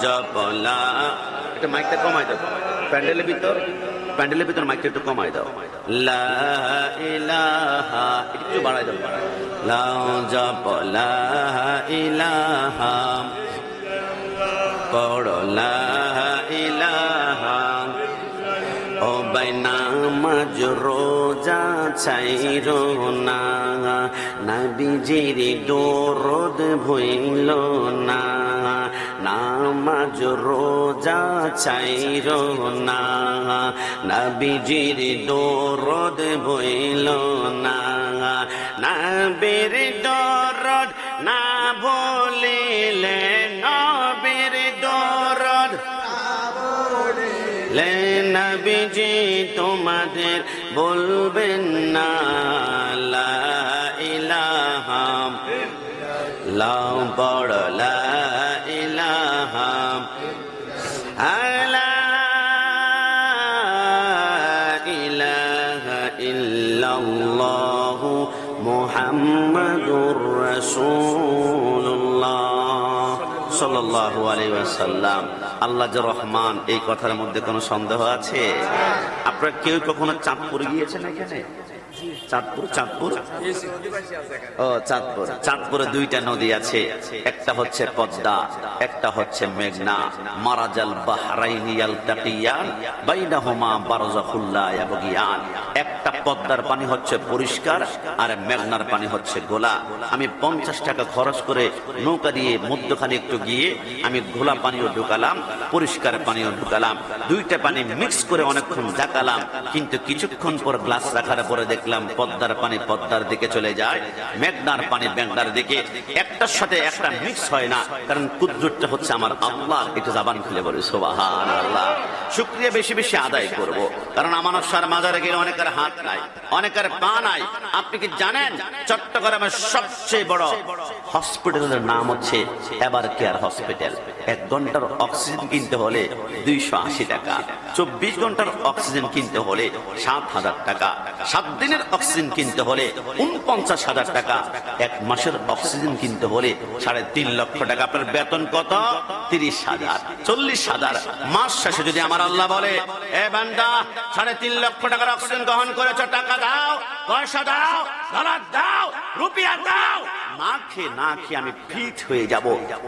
জপলা, এটা মাইকটা কমাই দাও, প্যান্ডেলের ভিতর মাইকটা একটু কমাই দাও। লা ইলাহা, একটু বাড়াই দাও, লা জপলা ইলাহা, পড়ো লা ইলাহা। ও ভাই নামাজ রোজা ছাইরো না, নবীজির দরদ ভুইল না। নামাজ রোজা ছাইরো না, নবীজির দরদ ভুইল না। নবীর দরদ না ভুলিলে, নবীর দরদ লে নবীজি তোমাদের বলবেন না। লা ইলাহা লা বড় লা ইলাহা লা ইলাহা ইল্লাল্লাহু মুহাম্মাদুর রাসূলুল্লাহ সাল্লাল্লাহু আলাইহি ওয়াসাল্লাম। আল্লাহ যে রহমান, এই কথার মধ্যে কোনো সন্দেহ আছে? আপনারা কেউ কখনো চাঁদপুর গিয়েছেন? এখানে চাঁদপুর ও চাঁদপুরে দুইটা নদী আছে, একটা হচ্ছে পদ্মা, একটা হচ্ছে মেঘনা। মারাজাল বাহরাইনি ইয়ালতাকিয়ান বাইনাহুমা বারযাখুল লা ইয়াবগিয়ান। একটা পদ্মার পানি হচ্ছে পরিষ্কার, আর মেঘনার পানি হচ্ছে গোলা। আমি 50 টাকা খরচ করে নৌকা দিয়ে মধ্যখানে একটু গিয়ে আমি গোলা পানিও ঢুকালাম, পরিষ্কার পানিও ঢুকালাম, দুইটা পানি মিক্স করে অনেকক্ষণ জাকালাম। কিন্তু কিছুক্ষণ পর গ্লাস রাখার পরে দেখলাম পদ্মার পানি পদ্মার দিকে চলে যায়, মেঘনার পানি মেঘনার দিকে। একটার সাথে একটা মিক্স হয় না, কারণ কুদরতটা হচ্ছে আমার আল্লাহ। একটু জবান খুলে বলি সুবহানাল্লাহ। শুকরিয়া বেশি বেশি আদায় করব, কারণ আমানত শাহর মাজারে গেলে অনেকের হাত নাই, অনেকের পা নাই। আপনি কি জানেন চট্টগ্রামের সবচেয়ে বড় হসপিটালের নাম হচ্ছে এভার কেয়ার হসপিটাল? 1 ঘন্টার অক্সিজেন কিনতে হলে 280 টাকা, 24 ঘন্টার অক্সিজেন কিনতে হলে 7,000 টাকা, 7 দিনের অক্সিজেন কিনতে হলে 49,000 টাকা, 1 মাসের অক্সিজেন কিনতে হলে 3.5 লক্ষ টাকা। আপনার বেতন কত? 30,000, 40,000। মাস শেষে যদি আমার আল্লাহ বলে, এ বান্দা 3.5 লক্ষ টাকার অক্সিজেন গ্রহণ করেছ, টাকা দাও, পয়সা দাও, ডলার দাও, রুপিয়া দাও, না খেয়ে আমি ফিট হয়ে যাব,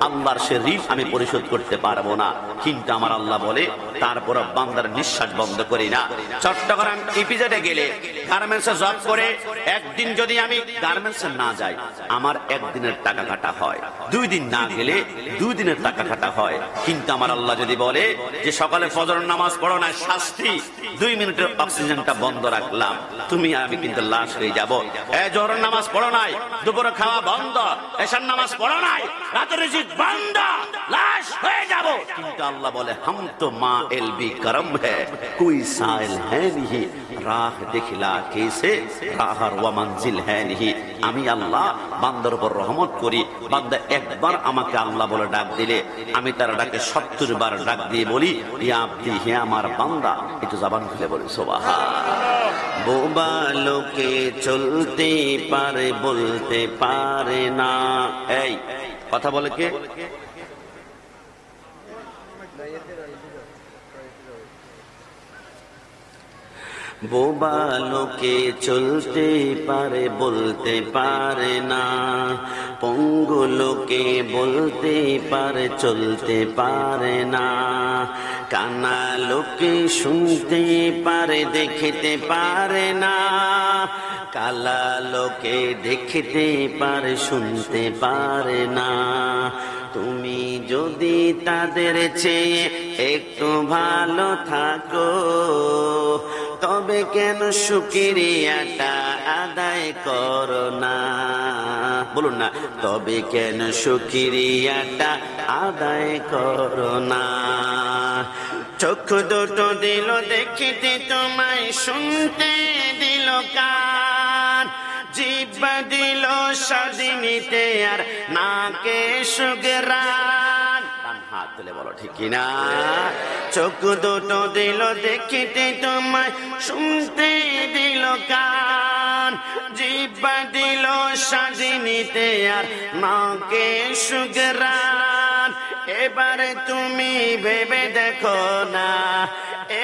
আল্লাহর সে ঋণ আমি পরিশোধ করতে পারবো না। কিন্তু আমার আল্লাহ বলে, তারপর বান্দার নিঃশ্বাস বন্ধ করি না। চট্টগ্রাম ইপিজেডে গেলে গার্মেন্টসে জব করে একদিন যদি আমি গার্মেন্টসে না যাই, আমার 1 দিনের টাকা কাটা হয়। 2 দিন না গেলে 2 দিনের টাকা কাটা হয়। কিন্তু আমার আল্লাহ যদি বলে যে সকালে ফজরের নামাজ পড়ো না, শাস্তি 2 মিনিটের অক্সিজেনটা বন্ধ রাখলাম, তুমি আমি কিন্তু লাশ হয়ে যাব। জোহরের নামাজ পড়ো নাই, দুপুরে খাওয়া বন্ধ, এশার নামাজ পড়ো নাই, রাতের রিজিক বন্ধ, লাশ হয়ে যাব। কিন্তু আল্লাহ বলে, হাম তো মা এল বি করম হ্যায়, কোই সাইল হ্যায় নিহি, রাহ দেখিলা কেসে, রাহার ওয়া মঞ্জিল হ্যায় নিহি। আমি আল্লাহ বান্দার উপর রহমত করি। বান্দা একবার আমাকে আল্লাহ বলে ডাক দিলে, আমি তার ডাকে 70 বার ডাক দিয়ে বলি, ইয়া আব্দি, হে আমার বান্দা। একটু জবান খুলে বলি সুবহানাল্লাহ। বোবা লোকে চলতে পারে, বলতে পারে না। এই কথা বলে কে? বোবা লোকে চলতে পারে, বলতে পারে না। পঙ্গু লোকে বলতে পারে, চলতে পারে না। কানা লোকে শুনতে পারে, দেখতে পারে না। কালা লোকে দেখতে পারে, শুনতে পারে না। তুমি যদি তাদের চেয়ে একটু ভালো থাকো, তবে কেন শুকরিয়াটা আদায় করো না? বলুন না, তবে কেন শুকরিয়াটা আদায় করো না? চোখ দুটো দিল দেখিতে তোমায়, শুনতে দিল কান, জিহ্বা দিল স্বাদিনীতে, আর নাকে সুগরান। হাত তুলে বলো ঠিক কিনা? চোখ দুটো দিল দেখিতে তোমায়, শুনতে দিল কান, জিহ্বা দিল স্বাদিনীতে, আর নাকে সুগরান। এবারে তুমি ভেবে দেখো না,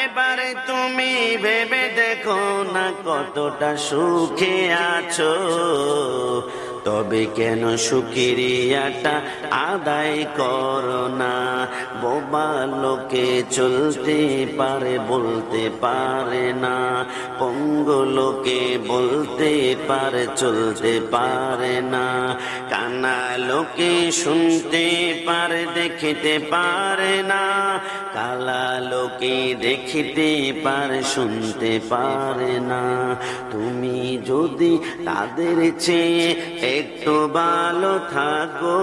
এবারে তুমি ভেবে দেখো না কতটা সুখে আছো, তবে কেন শুকরিয়াটা আদায় করো না। বোবা লোকে চলতে পারে বলতে পারে না, পঙ্গু লোকে বলতে পারে চলতে পারে না, কানা লোকে শুনতে পারে দেখিতে পারে না, কালা লোকে দেখিতে পারে শুনতে পারে না। তুমি যদি তাদের চেয়ে একটু ভালো থাকো,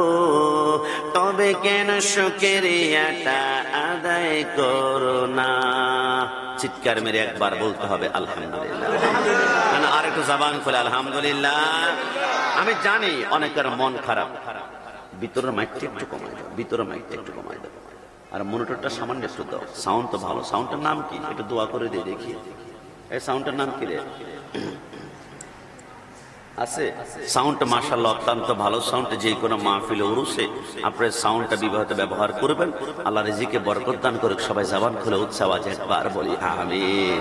তবে কেন শুকরিয়াটা আদায় করো না। চিৎকার মেরে একবার বলতে হবে আলহামদুলিল্লাহ। আর একটু জবান খুলে আলহামদুলিল্লাহ। আমি জানি অনেকের মন খারাপ, ভিতরের মাইকটা একটু কমাই দাও, ভিতরের মাইকটা একটু কমাই দাও, আর মনিটরটা সামান্য একটু দাও। সাউন্ড তো ভালো, সাউন্ডটার নাম কি একটু দোয়া করে দিয়ে দেখি। এই সাউন্ডটার নাম কি রে? আছে সাউন্ডটা মাশাআল্লাহ অত্যন্ত ভালো সাউন্ড। যে কোনো মাহফিলে উরুসে আপনার সাউন্ডটা বিবাহতে ব্যবহার করবেন। আল্লাহ রিজিকে বরকত দান করুক। সবাই জবান খুলে উৎসাহ আওয়াজে একবার বলি আমিন।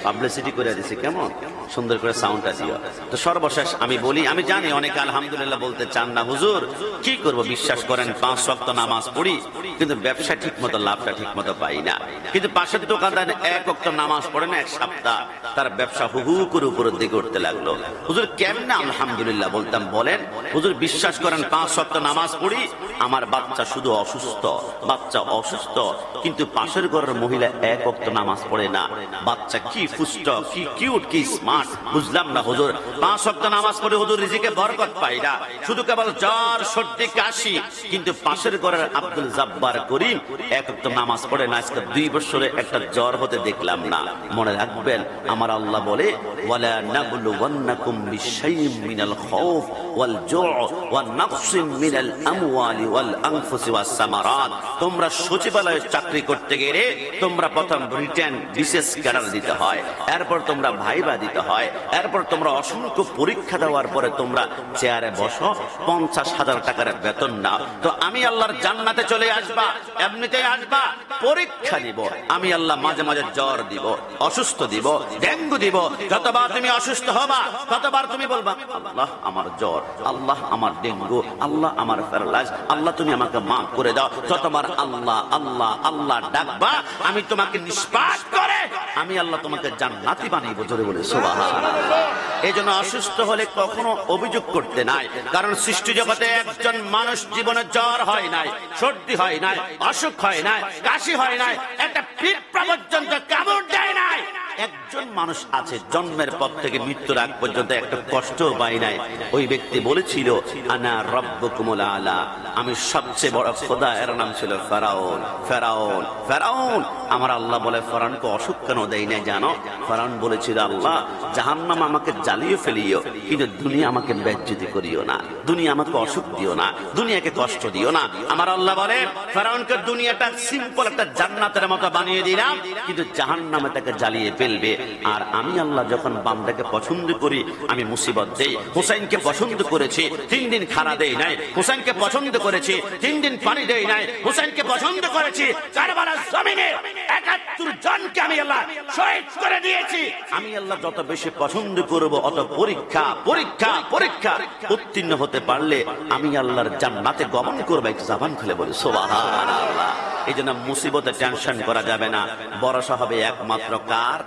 পাবলিসিটি করে দিছি, কেমন সুন্দর করে সাউন্ডটা দিও। তো সর্বশেষ আমি বলি, আমি জানি অনেকে আলহামদুলিল্লাহ বলতে চান না, হুজুর কি করব, বিশ্বাস করেন 5 ওয়াক্ত নামাজ পড়ি কিন্তু ব্যবসা ঠিক মতো, লাভটা ঠিক মতো পাই না। কিন্তু পাশের দোকানদার 1 ওয়াক্ত নামাজ পড়ে না, 1 সপ্তাহ তার ব্যবসা হু করে উপরের দিকে উঠতে লাগলো। হুজুর কেমন আলহামদুলিল্লাহ বলতাম? বলেন হুজুর বিশ্বাস করেন 5 ওয়াক্ত নামাজ পড়ি, আমার বাচ্চা শুধু অসুস্থ, বাচ্চা অসুস্থ, কিন্তু পাশের ঘরের মহিলা 1 ওয়াক্ত নামাজ পড়ে না, বাচ্চা কি ফুষ্ট, কি কিউট, কি স্মার্ট, বুঝলাম না হুজুর। 5 ওয়াক্ত নামাজ পড়ে হুজুর রিজিকে বরকত পাই না, শুধু কেবল জ্বর সর্দি কাশি, কিন্তু পাশের ঘরের আব্দুল জব্বার করিম 1 ওয়াক্ত নামাজ পড়ে না, আজকে 2 বছরে একটা জ্বর হতে দেখলাম না। মনে রাখবেন আমার আল্লাহ বলে ওয়ালা নাবলুওয়ান্নাকুম বিশাইইম মিনাল খাউফ ওয়াল জুউ ওয়ান নাকসিম মিনাল আমওয়ালি ওয়াল আনফুসি ওয়াস সামারাত। তোমরা সচিবালয়ে চাকরি করতে গেলে তোমরা প্রথম রিটেন বিশেষ ক্যাডার দিতে হয়, এরপর তোমরা ভাইবা দিতে হয়, এরপর তোমরা অসংখ্য পরীক্ষা দেওয়ার পরে তোমরা চেয়ারে বসো, 50,000 টাকার বেতন নাও। তো আমি আল্লাহর জান্নাতে চলে আসবা, এমনিতেই আসবা, পরীক্ষা নিব আমি আল্লাহ, মাঝে মাঝে জ্বর দিব, অসুস্থ দিব, ডেঙ্গু দিব। যতবার তুমি অসুস্থ হবা ততবার তুমি বলবা আল্লাহ আমার জ্বর, আল্লাহ আমার ডেঙ্গু, আল্লাহ আমার প্যারালাইজ, আল্লাহ তুমি আমাকে মাফ করে দাও। যতবার আল্লাহ আল্লাহ আল্লাহ ডাকবা আমি তোমাকে নিষ্পাত করে আমি আল্লাহ তোমাকে জান্নাতি বানাইব। জোরে বলে সুবহানাল্লাহ। এই জন্য অসুস্থ হলে কখনো অভিযোগ করতে নাই, কারণ সৃষ্টি জগতে একজন মানুষ জীবনে জ্বর হয় নাই, সর্দি হয় নাই, অসুখ হয় নাই, কাশি হয় নাই, একটা পিঁপড়া পর্যন্ত কামড় দেয় নাই। একজন মানুষ আছে জন্মের পর থেকে মৃত্যুর আগ পর্যন্ত একটা কষ্ট পায় নাই। ওই ব্যক্তি বলেছিল আনা রাব্বুকুমুল আলা, আমি সবচেয়ে বড় খোদা। এর নাম ছিল ফেরাউন। ফেরাউন ফেরাউন আমার আল্লাহ বলে ফেরাউনকে অসুখ কেন দেয় না জানো? ফেরাউন বলেছিল আল্লাহ জাহান্নাম আমাকে জ্বালিয়ে ফেলিও, কিন্তু দুনিয়া আমাকে বেজ্জতি করিও না, দুনিয়া আমাকে অসুখ দিও না, দুনিয়াকে কষ্ট দিও না। আমার আল্লাহ বলে ফেরাউনকে দুনিয়াটা সিম্পল একটা জান্নাতের মতো বানিয়ে দিলাম, কিন্তু জাহান্নামে তাকে জ্বালিয়ে ফেলবে। আর আমি আল্লাহ যখন বান্দাকে পছন্দ করি আমি মুসিবত দেই। হুসাইনকে পছন্দ করেছি 3 দিন খানা দেই নাই, হুসাইনকে পছন্দ করেছি 3 দিন পানি দেই নাই, হুসাইনকে পছন্দ করেছি কারবালার জমিনে 71 জনকে আমি আল্লাহ শহীদ করে দিয়েছি। আমি আল্লাহ যত বেশি পছন্দ করব অত পরীক্ষা পরীক্ষা পরীক্ষা উত্তীর্ণ হতে পারলে আমি আল্লাহর জান্নাতে গমন করব। এক জবান খুলে বলি সুবহানাল্লাহ। এই জন্য মুসিবতে টেনশন করা যাবে না, ভরসা হবে একমাত্র কার?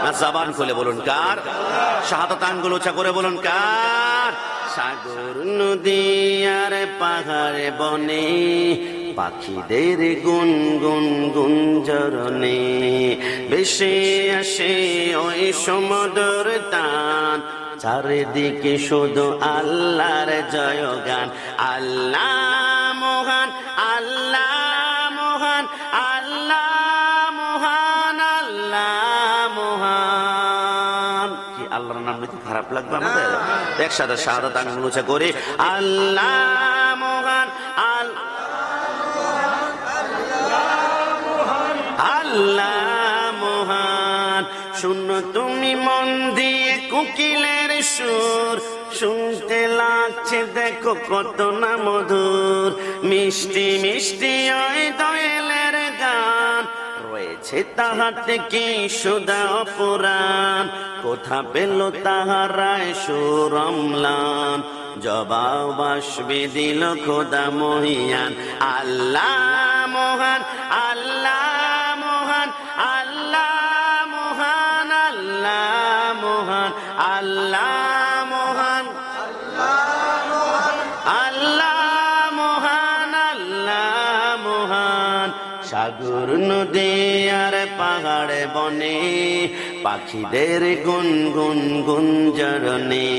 না জবান খুলে বলুন কার? শাহাদাত আঙ্গুল উঁচা করে বলুন কার? সাগর নদী আর পাহাড়ে বনে পাখিদের গুনগুন গুঞ্জরণে ভেসে আসে ওই সমুদ্র টান, চারিদিকে শুধু আল্লাহর জয়গান। আল্লাহ মহান, আল্লাহ মহান, আল্লাহ মহান, আল্লাহ মহান। কি আল্লাহর নাম নিতে খারাপ লাগবে আমাদের? একসাথে শাহাদাত আঙ্গুল উঁচা করে আল্লাহ মহান, আল্লাহ মহান। শুনো তুমি মন দিয়ে কোকিলের সুর, শুনতে লাগছে দেখো কত না মধুর, মিষ্টি মিষ্টি ওই দোয়েলের গান, রয়েছে তাহাতে কি সুধা পুরাণ, কোথা পেল তাহারায় সুরমলান, জবাব আসবে দিল খোদা মহিয়ান। আল্লাহ মহান, আল্লাহ মহান, আল্লাহ মহান, আল্লাহ মহান, আল্লাহ মহান, আল্লাহ মহান, আল্লাহ মহান। সাগর নদী আর পাহাড়ে বনে পাখিদের গুনগুন গুঞ্জরণে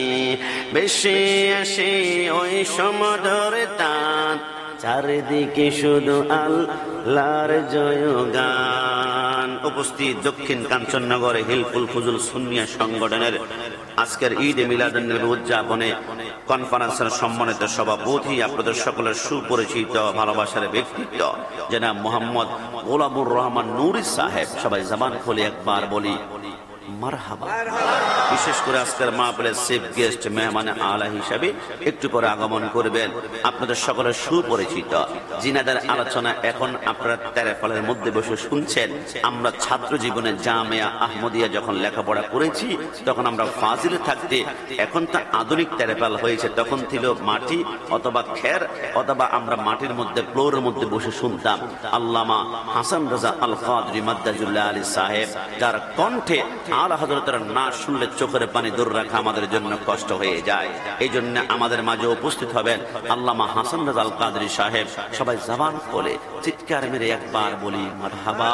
বেশে আসে ওই সমুদ্র টান, চারিদিকে শুধু আল্লাহর জয়গান। উপস্থিত দক্ষিণ কাঞ্চননগরে হিলফুল ফুজুল সুন্নিয়া সংগঠনের আজকের ঈদ এ মিলাদুন্নবী উদযাপনে কনফারেন্সের সম্মানিত সভাপতি, আপনাদের সকলের সুপরিচিত ভালোবাসার ব্যক্তিত্ব জনাব মোহাম্মদ গোলামুর রহমান নুরি সাহেব, সবাই জবান খুলে একবার বলি মারহাবা। বিশেষ করে আজকের মাহফিলের চিফ গেস্ট মেহমান আলা হিসাবে একটু পরে আগমন করবেন আপনাদের সকলের সুপরিচিত, জিনাদের আলোচনা এখন আপনারা তেরেফলের মধ্যে বসে শুনছেন। আমরা ছাত্র জীবনে জামিয়া আহমদিয়া যখন লেখাপড়া করেছি তখন আমরা ফাজিলে থাকতে, এখন তো আধুনিক তেরেফল হয়েছে, তখন ছিল মাটি অথবা খের অথবা আমরা মাটির মধ্যে ফ্লোরের মধ্যে বসে শুনতাম। আল্লামা হাসান রাজা আল কাদরি মাদ্দাজুল্লাহ আলী সাহেব, যার কণ্ঠে আলা হযরতের না শুনলে চোখের পানি দূর রাখা আমাদের জন্য কষ্ট হয়ে যায়। এই জন্য আমাদের মাঝে উপস্থিত হবেন আল্লামা হাসান রাজা আল কাদরি সাহেব। সবাই জবান খুলে চিৎকার মেরে একবার বলি মারহাবা।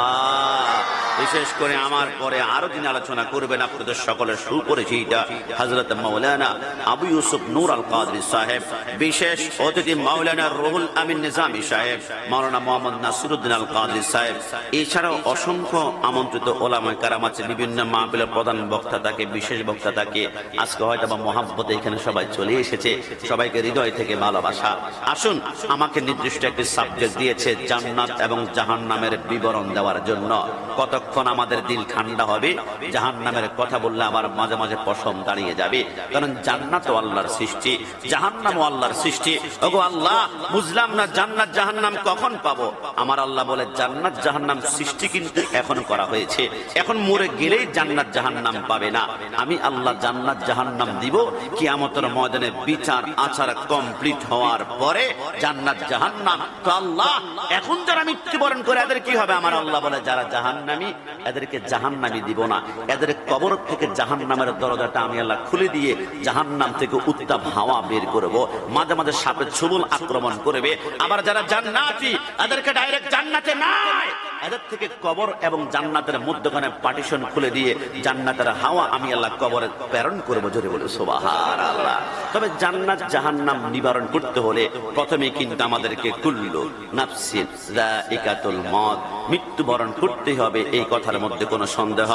বিশেষ করে আমার পরে আরো দিন আলোচনা করবেন আপনাদের সকলের সুপরিচিত হযরত মাওলানা আবু ইউসুফ নূর আল কাদরি সাহেব, বিশেষ অতিথি মাওলানা রুহুল আমিন নিজামী সাহেব, মাওলানা মোহাম্মদ নাসিরউদ্দিন আল কাদরি সাহেব, এছাড়াও অসংখ্য আমন্ত্রিত ওলামায়ে কেরাম আছে। বিভিন্ন মাহফিলের প্রধান বক্তা থাকে, বিশেষ বক্তা থাকে। আজকে হয়তো বা মহাব্বতে এখানে সবাই চলে এসেছে, সবাইকে হৃদয় থেকে ভালোবাসা। আসুন, আমাকে নির্দিষ্ট একটি সাবজেক্ট দিয়েছে জান্নাত এবং জাহান্নামের বিবরণ দেওয়ার জন্য। কতক্ষণ আমাদের দিল ঠান্ডা হবে, জাহান্নামের কথা বললে আবার মাঝে মাঝে পশম দাঁড়িয়ে যাবে, কারণ জান্নাত ও আল্লাহর সৃষ্টি, জাহান্নাম ও আল্লাহর সৃষ্টি। ওগো আল্লাহ, বুঝলাম না জান্নাত জাহান্নাম কখন পাবো? আমার আল্লাহ বলে জান্নাত জাহান্নাম সৃষ্টি কিন্তু এখন করা হয়েছে, এখন মরে গেলেই জান্নাত জাহান্নাম পাবে না। আমি আল্লাহ জান্নাত জাহান্নাম দিব কিয়ামতের ময়দানে বিচার আচার কমপ্লিট হওয়ার পরে জান্নাত জাহান্নাম। তো আল্লাহ, এখন যারা মৃত্যুবরণ করে এদের কি হবে? আমার আল্লাহ বলে যারা জাহান্নামী এদেরকে জাহান্নামী দিব না, এদের কবর থেকে জাহান্নামের দরজাটা আমি আল্লাহ খুলে দিয়ে জাহান্নাম থেকে উত্তাপ হাওয়া বের করব। মাঝে মাঝে সাপে ছুবল আক্রমণ করবে। আবার যারা জান্নাতি এদেরকে ডাইরেক্ট জান্নাতে নাই, এদের থেকে কবর এবং জান্নাতের মধ্যখানে পার্টিশন খুলে দিয়ে জান্নাতের হাওয়া আমি আল্লাহ কবরে প্রেরণ করব। জোরে বলে সুবহানাল্লাহ। তবে জান্নাত জাহান্নাম নিবারণ করতে হলে প্রথমে কিন্তু আমাদেরকে কুল্লু নাফসিন যায়িকাতুল মউত, মৃত্যুবরণ করতে হবে, এই কথার মধ্যে কোনো সন্দেহ।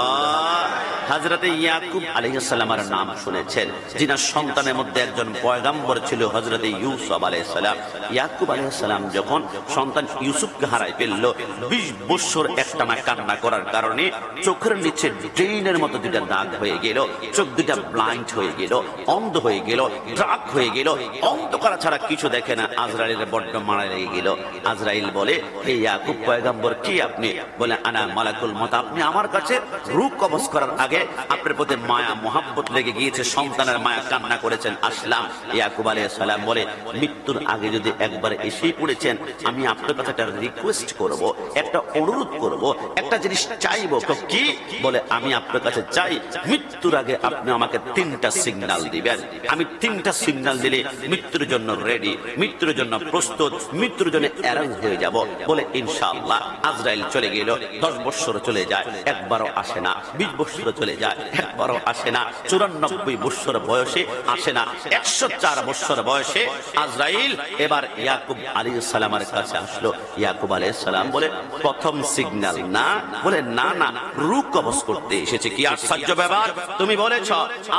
হযরতে ইয়াকুব আলাইহিস সালামের নাম শুনেছেন, যিনার সন্তানের মধ্যে একজন পয়গম্বর ছিল হযরতে ইউসুফ আলাইহিস সালাম। ইয়াকুব আলাইহিস সালাম যখন সন্তান ইউসুফকে হারায় ফেলল, 20 বছর একটানা কান্না করার কারণে চোখের নিচে ড্রেনের মতো দুটা দাগ হয়ে গেল, চোখ দুটা ব্লাইন্ড হয়ে গেল, অন্ধ হয়ে গেল, ড্রাক হয়ে গেল, অন্ধকার ছাড়া কিছু দেখে না। আজরাইলের বড্ড মারা লেগে গেল। আজরাইল বলে, হে ইয়াকুব পয়গম্বর, কি আপনি? বলে, আনা মালাকুল মউত। আপনি আমার কাছে রূহ কবজ করার আগে আপনার প্রতি মায়া মোহাব্বত লেগে গিয়েছে, সন্তানের মায়া, কান্না করেছেন, আসলাম। ইয়াকুব আলাইহিস সালাম বলে, মৃত্যুর আগে যদি একবার এসেই পড়েছেন, আমি আপনার কাছে একটা রিকোয়েস্ট করব, একটা অনুরোধ করব, একটা জিনিস চাইবো। তো কি? বলে, আমি আপনার কাছে চাই মৃত্যুর আগে আপনি আমাকে 3টা সিগন্যাল দিবেন। আমি 3টা সিগন্যাল দিলে মৃত্যুর জন্য রেডি, মৃত্যুর জন্য প্রস্তুত, মৃত্যুর জন্য অ্যারেঞ্জ হয়ে যাব। বলে, ইনশাআল্লাহ। আজরাইল চলে গেল, 10 বছর চলে যায়, একবারও আসে না। 20 বছর চলে যায়, একবারও আসে না। 94 বছর বয়সে আসে না। 104 বছর বয়সে আজরাইল এবার ইয়াকুব আলাইহিস সালামের কাছে আসলো। ইয়াকুব আলাইহিস সালাম বলে, প্রথম সিগন্যাল না? বলে, না না, রূহ কবজ করতে এসেছে। কি আশ্চর্য ব্যাপার! তুমি বলেছ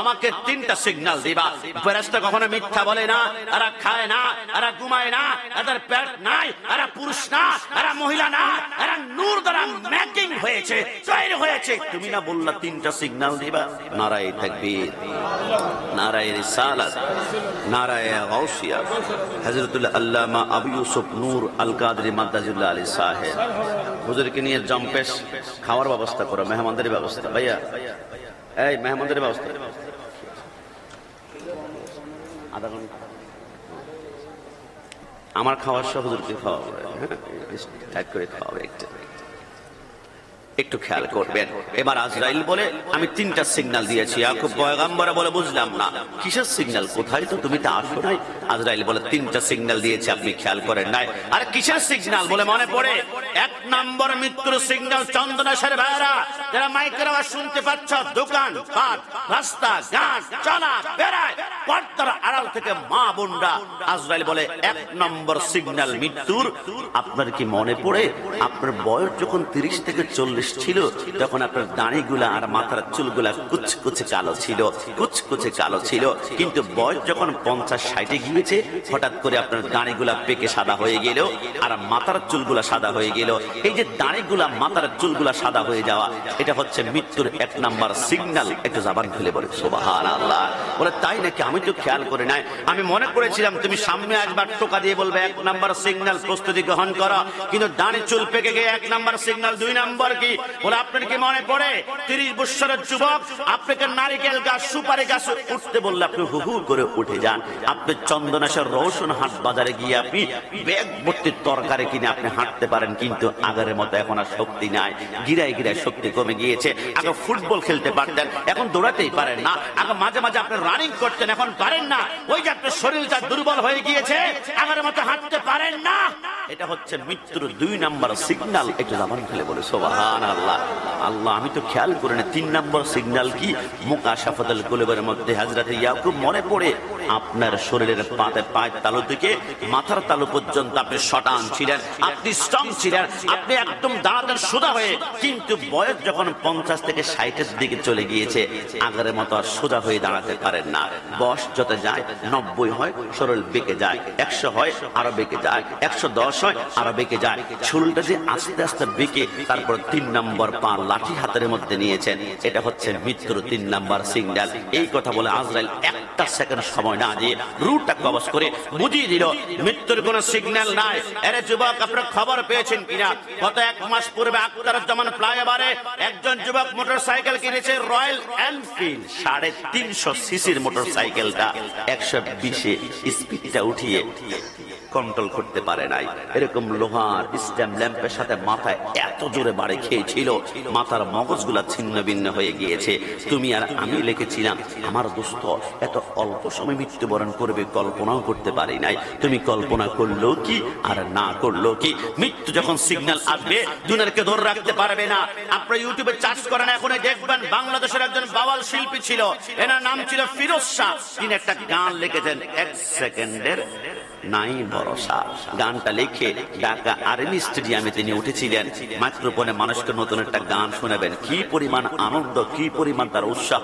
আমাকে 3টা সিগন্যাল দিবা। ফেরেশতা কখনো মিথ্যা বলে না, এরা খায় না, এরা ঘুমায় না, এদের পেট নাই, এরা পুরুষ না, এরা মহিলা না, এরা নূর দ্বারা মেকিং হয়েছে, তৈরি হয়েছে। তুমি না বললা তিনটা সিগন্যাল দিবা, নারায়ে তাকবীর, নারায়ে রিসালাত, নারায়ে গাউসিয়া। হযরতুল আল্লামা আবু ইউসুফ নূর আল কাদরি মাদ্দাজিল্লাহ আলী সাহেব হুজুরকে নিয়ে জম্পেশ খাওয়ার ব্যবস্থা করো, মেহমানদের ব্যবস্থা। ভাইয়া এই মেহমানদের ব্যবস্থা, আধা ঘন্টা আমার খাওয়ার সহ হুজুরকে খাওয়াবো, হ্যাঁ করে খাওয়াবে, একটু খেয়াল করবেন। এবার আজরাইল বলে আমি তিনটা সিগন্যাল দিয়েছি। ইয়াকুব পয়গম্বর বলে বুঝলাম না কিসের সিগন্যাল, কোথায় তো তুমি তো আসো নাই। আজরাইল বলে তিনটা সিগন্যাল দিয়েছি, আপনি খেয়াল করেন নাই। আর কিসের সিগন্যাল বলে মনে পড়ে, এক নম্বর মৃত্যুর সিগন্যাল। চন্দনেশ্বর ভাইরা যারা মাইকের আওয়াজ শুনতে পাচ্ছ, দোকান পাট, রাস্তা ঘাট, চলা বেড়ায়, পর্দার আড়াল থেকে মা বোনরা, আজরাইল বলে এক নম্বর সিগন্যাল মৃত্যুর। আপনার কি মনে পড়ে আপনার বয়স যখন 30 থেকে 40 ছিল, তখন আপনার দাড়িগুলা আর মাথার চুলগুলা কুচকুচে কালো ছিল, কুচকুচে কালো ছিল। কিন্তু বয়স যখন 50-60 গিয়েছে, হঠাৎ করে আপনার দাড়িগুলা পেকে সাদা হয়ে গেল আর মাথার চুলগুলা সাদা হয়ে গেল। এই যে দাড়িগুলা মাথার চুলগুলা সাদা হয়ে যাওয়া, এটা হচ্ছে মৃত্যুর এক নাম্বার সিগন্যাল। একটু জবান খুলে বলে সুবহানাল্লাহ। বলে তাই নাকি, আমি তো খেয়াল করে নাই, আমি মনে করেছিলাম তুমি সামনে আসবার টোকা দিয়ে বলবে এক নাম্বার সিগন্যাল, প্রস্তুতি গ্রহণ করো। কিন্তু দাড়ি চুল পেকে গিয়ে এক নাম্বার সিগন্যাল। 2 নাম্বার কি বলে আপনার কি মনে পড়ে, 30 বছরের যুবক আপনাকে নারিকেল গাছ, সুপারি গাছ উঠতে বললে আপনি হু হু করে উঠে যান। আপনি চন্দনেশ্বর রওশন হাট বাজারে গিয়ে আপনি ব্যাগ ভর্তি তরকারি কিনে আপনি হাঁটতে পারেন, কিন্তু আগের মতো এখন আর শক্তি নাই, গিরায় গিরায় শক্তি কমে গিয়েছে। আগে ফুটবল খেলতে পারতেন, এখন দৌড়াতেই পারেন না। আগে মাঝে মাঝে আপনি রানিং করতেন, এখন পারেন না। ওই যে আপনার শরীরটা দুর্বল হয়ে গিয়েছে, আগের মতো হাঁটতে পারেন না। এটা হচ্ছে মৃত্যুর 2 নাম্বার সিগন্যাল। একটু জবান খুলে বলে সুবহানাল্লাহ। আল্লাহ, আমি তো খেয়াল করি না 3 নাম্বার সিগন্যাল কি। মুকাশাফাতুল কুলুবের মধ্যে হযরত ইয়াকুব মনে পড়ে আপনার শরীরের পায়ের তালু থেকে মাথার তালু পর্যন্ত আপনি শটান ছিলেন, আপনি স্ট্রং ছিলেন, আপনি একদম দাঁড়াতেন সোজা হয়ে। কিন্তু বয়স যখন 50 থেকে 60-এর দিকে চলে গিয়েছে, আগের মতো আর সোজা হয়ে দাঁড়াতে পারেন না। বয়স যত যায়, 90 হয় শরীর বেঁকে যায়, 100 হয় আরো বেঁকে যায়, 110 হয় আরো বেঁকে যায়। চুলটা যে আস্তে আস্তে বেঁকে, তারপর 3 নম্বর পা লাঠি হাতের মধ্যে নিয়েছেন। এটা হচ্ছে মৃত্যুর 3 নাম্বার সিগন্যাল। এই কথা বলে আজরাইল একটা সেকেন্ড সময় না দিয়ে রুটটা কবজ করে বুঝিয়ে দিল মৃত্যুর কোন সিগন্যাল নাই। এর যুবক, আপনার খবর পেয়েছেন কিনা, গত 1 মাস পূর্বে আক্তারুজ্জামান ফ্লাইওভারে একজন যুবক মোটরসাইকেল কিনেছে, রয়্যাল এনফিল্ড 350 সিসির মোটরসাইকেলটা 120-এ স্পিডটা উঠিয়ে কন্ট্রোল করতে পারে নাই। এরকম লোহার স্ট্যাম্প ল্যাম্পের সাথে মাথায় এত জোরে বাড়ি খেয়েছিল, মাথার মগজগুলা ছিন্ন ভিন্ন হয়ে গিয়েছে। তুমি আর আমি লিখেছিলাম, আমার দোস্ত এত অল্প সময় মৃত্যুবরণ করবে কল্পনাও করতে পারি নাই। তুমি কল্পনা করলো কি আর না করলো কি, মৃত্যু যখন সিগন্যাল আসবে দুনিয়াকে ধরে রাখতে পারবে না। আপনারা ইউটিউবে চার্জ করেন, এখনই দেখবেন বাংলাদেশের একজন বাওয়াল শিল্পী ছিল, এনার নাম ছিল ফিরোজ শাহ। তিনি একটা গান লিখেছেন, 1 সেকেন্ডের নাই ভরসা। গানটা লিখে ঢাকা আর্মি স্টেডিয়ামে তিনি উঠেছিলেন, মাইক্রোফোনে মানুষকে নতুন একটা গান শোনাবেন। কি পরিমাণ আনন্দ, কি পরিমাণ তার উৎসাহ।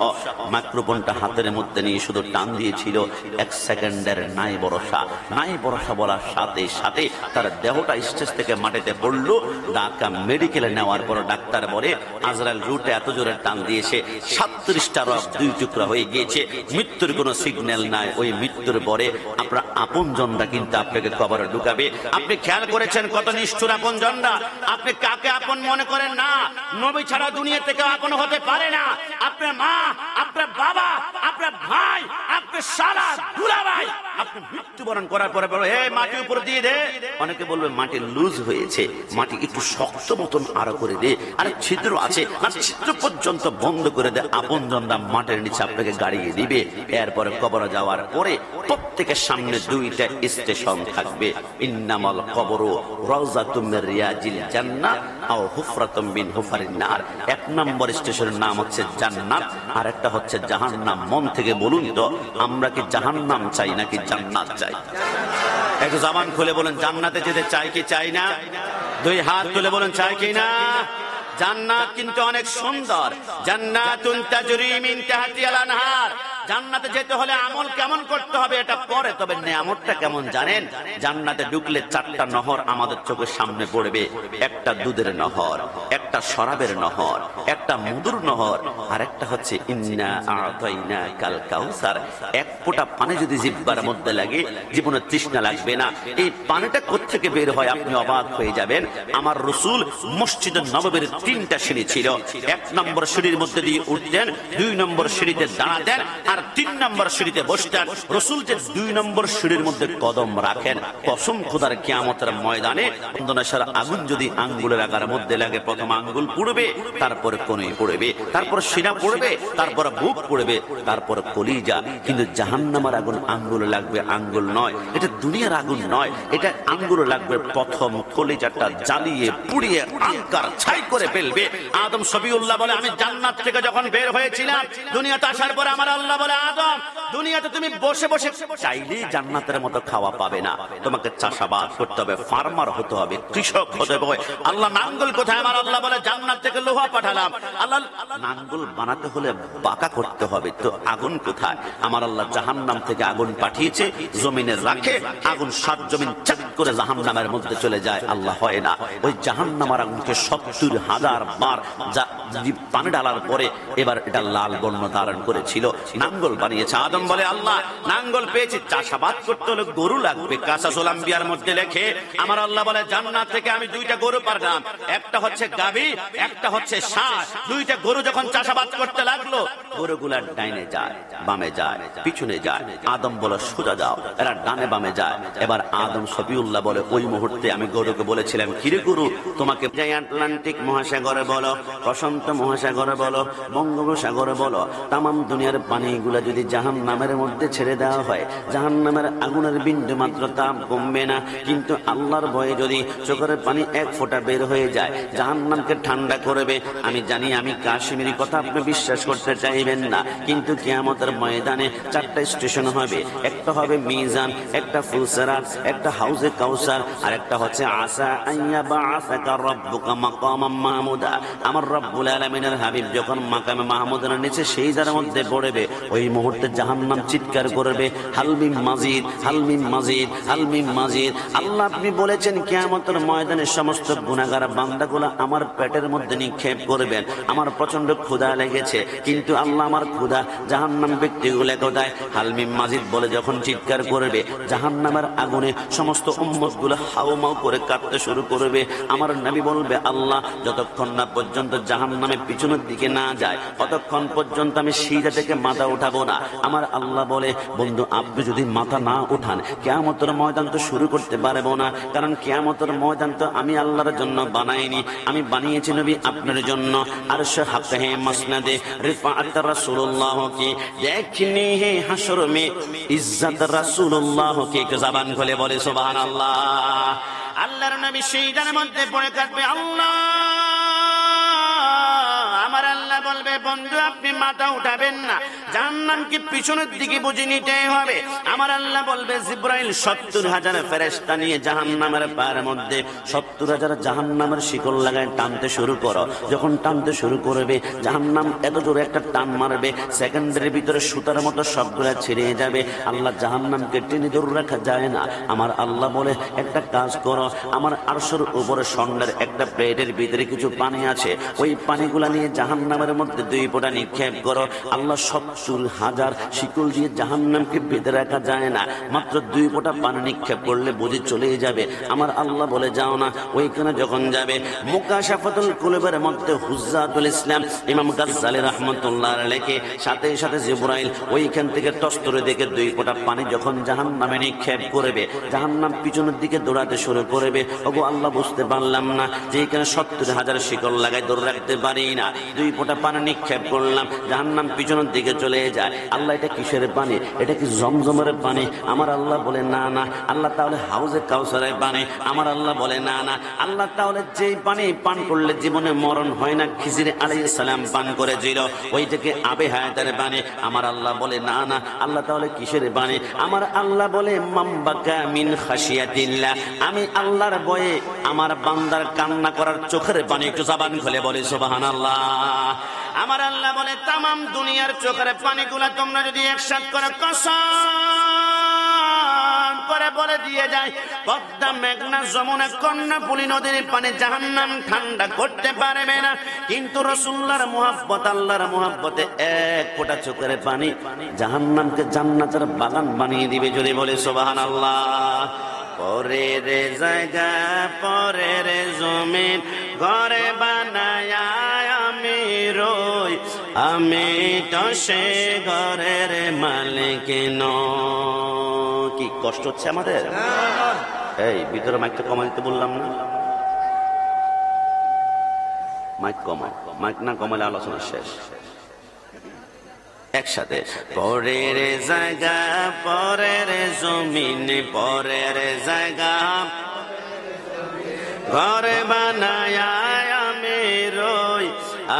মাইক্রোফোনটা হাতের মধ্যে নিয়ে শুধু টান দিয়েছিল, 1 সেকেন্ডের নাই ভরসা। নাই ভরসা বলার সাথে সাথে তার দেহটা স্টেজ থেকে মাটিতে পড়লো। ঢাকা মেডিকেলে নেওয়ার পর ডাক্তার বলে আজরাইল রুটে এত জোরে টান দিয়েছে, 37টা রক 2 টুকরা হয়ে গিয়েছে, মৃত্যুর কোনো সিগন্যাল নাই। ওই মৃত্যুর পরে আপনার আপনজনরা কিন্তু আপনাকে কবরে ঢুকাবে। আপনি খেয়াল করেছেন কত নিষ্ঠুর আপনজনরা। আপনি কাকে আপন মনে করেন না, নবী ছাড়া দুনিয়া থেকে আপন হতে পারে না। আপনার মা, আপনার বাবা, আপনার ভাই, আপনার শালা দুলাভাই, আপনি মৃত্যুবরণ করার পরে বলো হে মাটি উপর দিয়ে দে। অনেকে বলবে মাটি লুজ হয়েছে, মাটি একটু শক্ত মতন আরো করে দে, আর ছিদ্র আছে আর ছিদ্র পর্যন্ত বন্ধ করে দে। আপনজনরা মাটির নিচে আপনাকে গাড়িয়ে দিবে। এরপরে কবরে যাওয়ার পরে প্রত্যেকের সামনে 2টা স্টেশন থাকবে, ইন্নামাল কবরু রাউযাতুম মির রিয়াজিল জান্নাহ আও হুফরাতুম মিন হুফারিন নার। 1 নম্বর স্টেশনের নাম হচ্ছে জান্নাত, আর একটা হচ্ছে জাহান্নাম। মন থেকে বলুন তো, আমরা কি জাহান্নাম চাই নাকি জান্নাত চাই? একটু জবান খুলে বলেন, জান্নাতে যেতে চাই কি চাই না? 2 হাত তুলে বলেন, চাই কি না? জান্নাত কিন্তু অনেক সুন্দর। জান্নাতুন তাজরি মিন তাহতিহাল আনহার। জান্নাতে যেতে হলে আমল কেমন করতে হবে এটা পরে, তবে নিয়ামতটা কেমন জানেন? জান্নাতে ঢুকলে 4টা নহর আমাদের চোখের সামনে পড়বে। একটা দুধের নহর, একটা শরাবের নহর, একটা মধুর নহর, আর একটা হচ্ছে ইন্না আ'তাইনাকাল কাউসার। এক ফোঁটা পানি যদি জিহ্বার মধ্যে লাগে জীবনে তৃষ্ণা লাগবে না। এই পানিটা কোত্থেকে বের হয় আপনি অবাক হয়ে যাবেন। আমার রাসূল মসজিদে নববীর 3টা সিঁড়ি ছিল। 1 নম্বর সিঁড়ির মধ্যে দিয়ে উঠতেন, 2 নম্বর সিঁড়িতে দাঁড়াতেন, আর 3 নম্বর সিঁড়িতে বসতেন। রাসূল যে 2 নম্বর সিঁড়ির মধ্যে কদম রাখেন, কসম খোদার কিয়ামতের ময়দানে বন্দনাশার আগুন যদি আঙ্গুলের আগার মধ্যে লাগে, প্রথম আঙ্গুল পড়বে, তারপরে কনুই পড়বে, তারপর সিনা পড়বে, তারপর বুক পড়বে, তারপর কলিজা। কিন্তু জাহান্নামের আগুন আঙ্গুলে লাগবে, আঙ্গুল নয়। এটা দুনিয়ার আগুন নয়, এটা আঙ্গুলে লাগবে। প্রথম কলিজাটা জ্বালিয়ে পুড়িয়ে আঙ্কার ছাই করে ফেলবে। আদম সফিউল্লাহ বলে, আমি জান্নাত থেকে যখন বের হয়েছিলাম, দুনিয়াতে আসার পরে আমার আল্লাহ বলে, আদম দুনিয়াতে তুমি বসে বসে চাইলেই জান্নাতের মতো খাওয়া পাবে না, তোমাকে চাষাবাদ করতে হবে, ফার্মার হতে হবে, কৃষক হতে হবে। আল্লাহ নাঙ্গল কোথায়? আমার আল্লাহ বলে, জান্নাত থেকে লোহা পাঠালাম। আল্লাহ নাঙ্গল বানাতে হলে বাঁকা করতে হবে, তো আগুন কোথায়? আমার আল্লাহ জাহান্নাম থেকে আগুন পাঠিয়েছে, জমিনে রাখে, আগুন 7 জমিন চাক করে জাহান্নামের মধ্যে চলে যায়। আল্লাহ হয় না, ওই জাহান্নামের আগুনকে 70,000 বার পানি ঢালার পরে এবার এটা লাল বর্ণ ধারণ করেছিল, নাঙ্গল বানিয়েছে। আদম বলে, আল্লাহ নাঙ্গল পেয়েছি, চাষাবাদ করতে হলে গরু লাগবে। কাসাসুল আম্বিয়ার মধ্যে লেখে, আমার আল্লাহ বলে, জান্নাত থেকে আমি 2টা গরু পাঠালাম, একটা হচ্ছে গাভী, একটা হচ্ছে ষাঁড়। 2টা গরু যখন চাষাবাদ করতে লাগলো, গরুগুলা ডাইনে যায়, বামে যায়, পিছনে যায়। আদম বলে, সোজা যাও, এরা ডানে বামে যায়। এবার আদম সফিউল্লাহ বলে, ওই মুহূর্তে আমি গরুকে বলেছিলাম, কিরে গরু, তোমাকে যাই আটলান্টিক মহাসাগরে বলো, প্রশান্ত মহাসাগরে বলো, বঙ্গোপসাগরে বলো, তামাম দুনিয়ার পানিগুলা যদি জাহান্নামের মধ্যে ছেড়ে দেওয়া হয়, জাহান্নামের আগুনের বিন্দু মাত্র তাপ কমবে না। কিন্তু আল্লাহর ভয়ে যদি চোখের পানি 1 ফোঁটা বের হয়ে যায়, জাহান্নামকে ঠান্ডা করবে। আমি জানি আমি কাশ্মীরি কথা আপনি বিশ্বাস করতে চাইবেন না, কিন্তু কিয়ামতের ময়দানে 4টা স্টেশন হবে। একটা হবে মিজান, একটা ফুলসিরাত, একটা হাউজে কাউসার, আর একটা হচ্ছে আসা আইয়া বাআসাকা রাব্বুকা মাকামাম মাহমুদা। আমার রব্বুল আলামিনের হাবিব যখন মাকামে মাহমুদের নিচে সেই যার মধ্যে পড়বে, ওই মুহূর্তে জাহান্নাম চিৎকার করবে, হালমিম মাজিদ, হালমিম মাজিদ, হালমিম মাজিদ। আল্লাহ আপনি বলেছেন কিয়ামতের ময়দানে সমস্ত গুনাহগার বান্দাগুলো আমার পেটের মধ্যে নিক্ষেপ করবেন। আমার প্রচন্ড ক্ষুধা লেগেছে, কিন্তু আল্লাহ আমার ক্ষুধা, জাহান্নাম ব্যক্তিগুলো কোথায়? হালমিম মাজিদ বলে যখন চিৎকার করবে, জাহান্নামের আগুনে সমস্ত উম্মতগুলো হাউমাউ করে কাঁদতে শুরু করবে। আমার নবী বলবে, আল্লাহ যতক্ষণ না পর্যন্ত জাহান্নামে পিছনের দিকে না যায়, ততক্ষণ পর্যন্ত আমি সিজদা থেকে মাথা উঠাবো না। আমার আল্লাহ বলে, বন্ধু আপনি যদি মাথা না উঠান, কিয়ামতের ময়দান তো শুরু করতে পারবো না, কারণ কিয়ামতের ময়দান তো আমি আল্লাহর জন্য বানাইনি, আমি বানিয়েছি নবী আপনার জন্য। আরশ হাক হে মসনদে রিফাত রাসূলুল্লাহ কি দেখনি হে হাশর মে ইজ্জত রাসূলুল্লাহ কি। একটু জবান খুলে বলে সুবহানাল্লাহ। আল্লাহর নবী সিজদার মধ্যে পড়ে কাঁদবে, আল্লাহ। আমার আল্লাহ বলবে, বন্ধু আপনি মাথা উঠাবেন না, জাহান্নামকে পিছনের দিকে বুঝে নিতে হবে। আমার আল্লাহ বলবে, জিবরাইল 70,000 ফেরেশতা নিয়ে জাহান্নামের পায়ের মধ্যে 70,000 জাহান্নামের শিকল লাগায় টানতে শুরু করো। যখন টানতে শুরু করবে, জাহান্নাম এত জোরে একটা টান মারবে, সেকেন্ডের ভিতরে সুতার মতো সবগুলা ছিঁড়ে যাবে। আল্লাহ জাহান্নামকে টেনে ধরে রাখা যায় না। আমার আল্লাহ বলে, একটা কাজ করো, আমার আরশের উপরে স্বর্ণের একটা প্লেটের ভিতরে কিছু পানি আছে, ওই পানিগুলা নিয়ে জাহান্নামের মধ্যে 2 ফোঁটা নিক্ষেপ করো। আল্লাহ 70,000 শিকল দিয়ে জাহান্নামকে বেঁধে রাখা যায় না, মাত্র 2 ফোঁটা পানি নিক্ষেপ করলে বুঝে চলে যাবে। আমার আল্লাহ বলে, যাও না। ওইখানে যখন যাবে, মুকাশাফাতুল কুলুবের মধ্যে হুজ্জাতুল ইসলাম ইমাম গাজ্জালী রাহমাতুল্লাহ আলাইহি সাথে সাথে জিবরাইল ওইখান থেকে তস্তরে দেখে 2 ফোঁটা পানি যখন জাহান্নামে নিক্ষেপ করবে, জাহান্নাম পিছনের দিকে দৌড়াতে শুরু করবে। ওগো আল্লাহ, বুঝতে পারলাম না যে এখানে 70,000 শিকল লাগাই ধরে রাখতে পারি না, 2 ফোঁটা পানি নিক্ষেপ করলাম, জাহান্নাম পিছনের দিকে চলে যায়। আল্লাহ, এটা কিসের পানি? এটা কি জমজমের পানি? আমার আল্লাহ বলে, না না। আল্লাহ, তাহলে হাউজে কাউসারের পানি? আমার আল্লাহ বলে, না না। আল্লাহ, তাহলে যেই পানি পান করলে জীবনে মরণ হয় না, খিজির আলাইহিস সালাম পান করেছিল, ওইটাকে আবে হায়াতের পানি? আমার আল্লাহ বলে, না না। আল্লাহ, তাহলে কিসের পানি? আমার আল্লাহ বলে, মামবাকা মিন খাশিয়াতিল্লাহ, আমি আল্লাহর ভয়ে আমার বান্দার কান্না করার চোখের পানি। একটু জবান খুলে বলে সুবহানাল্লাহ। আমার আল্লাহ বলে তামাম দুনিয়ার চোখের পানিগুলা তোমরা যদি একসাথে করে কসম করে বলে দিয়ে যায়, পদ্মা, মেঘনা, যমুনা, কর্ণফুলী নদীর পানি জাহান্নাম ঠান্ডা করতে পারবে না। কিন্তু রাসূলুল্লাহর মুহাব্বত, আল্লাহর মুহাব্বতে এক ফোঁটা চোখের পানি জাহান্নামকে জান্নাতের বাগান বানিয়ে দিবে। যদি বলে সুবহানাল্লাহ। পরের জায়গা পরের জমিন ঘরে বানায় আমি রই, আমি তো সে ঘরের মালিক নই। কি কষ্ট হচ্ছে আমাদের? এই ভিতরে মাইকটা কমা দিতে বললাম না? মাইক কমাও, মাইক না কমালে আলোচনা শেষ। একসাথে পরের জায়গা পরের জমিন পরের জায়গা ঘর বানায় আমি রই,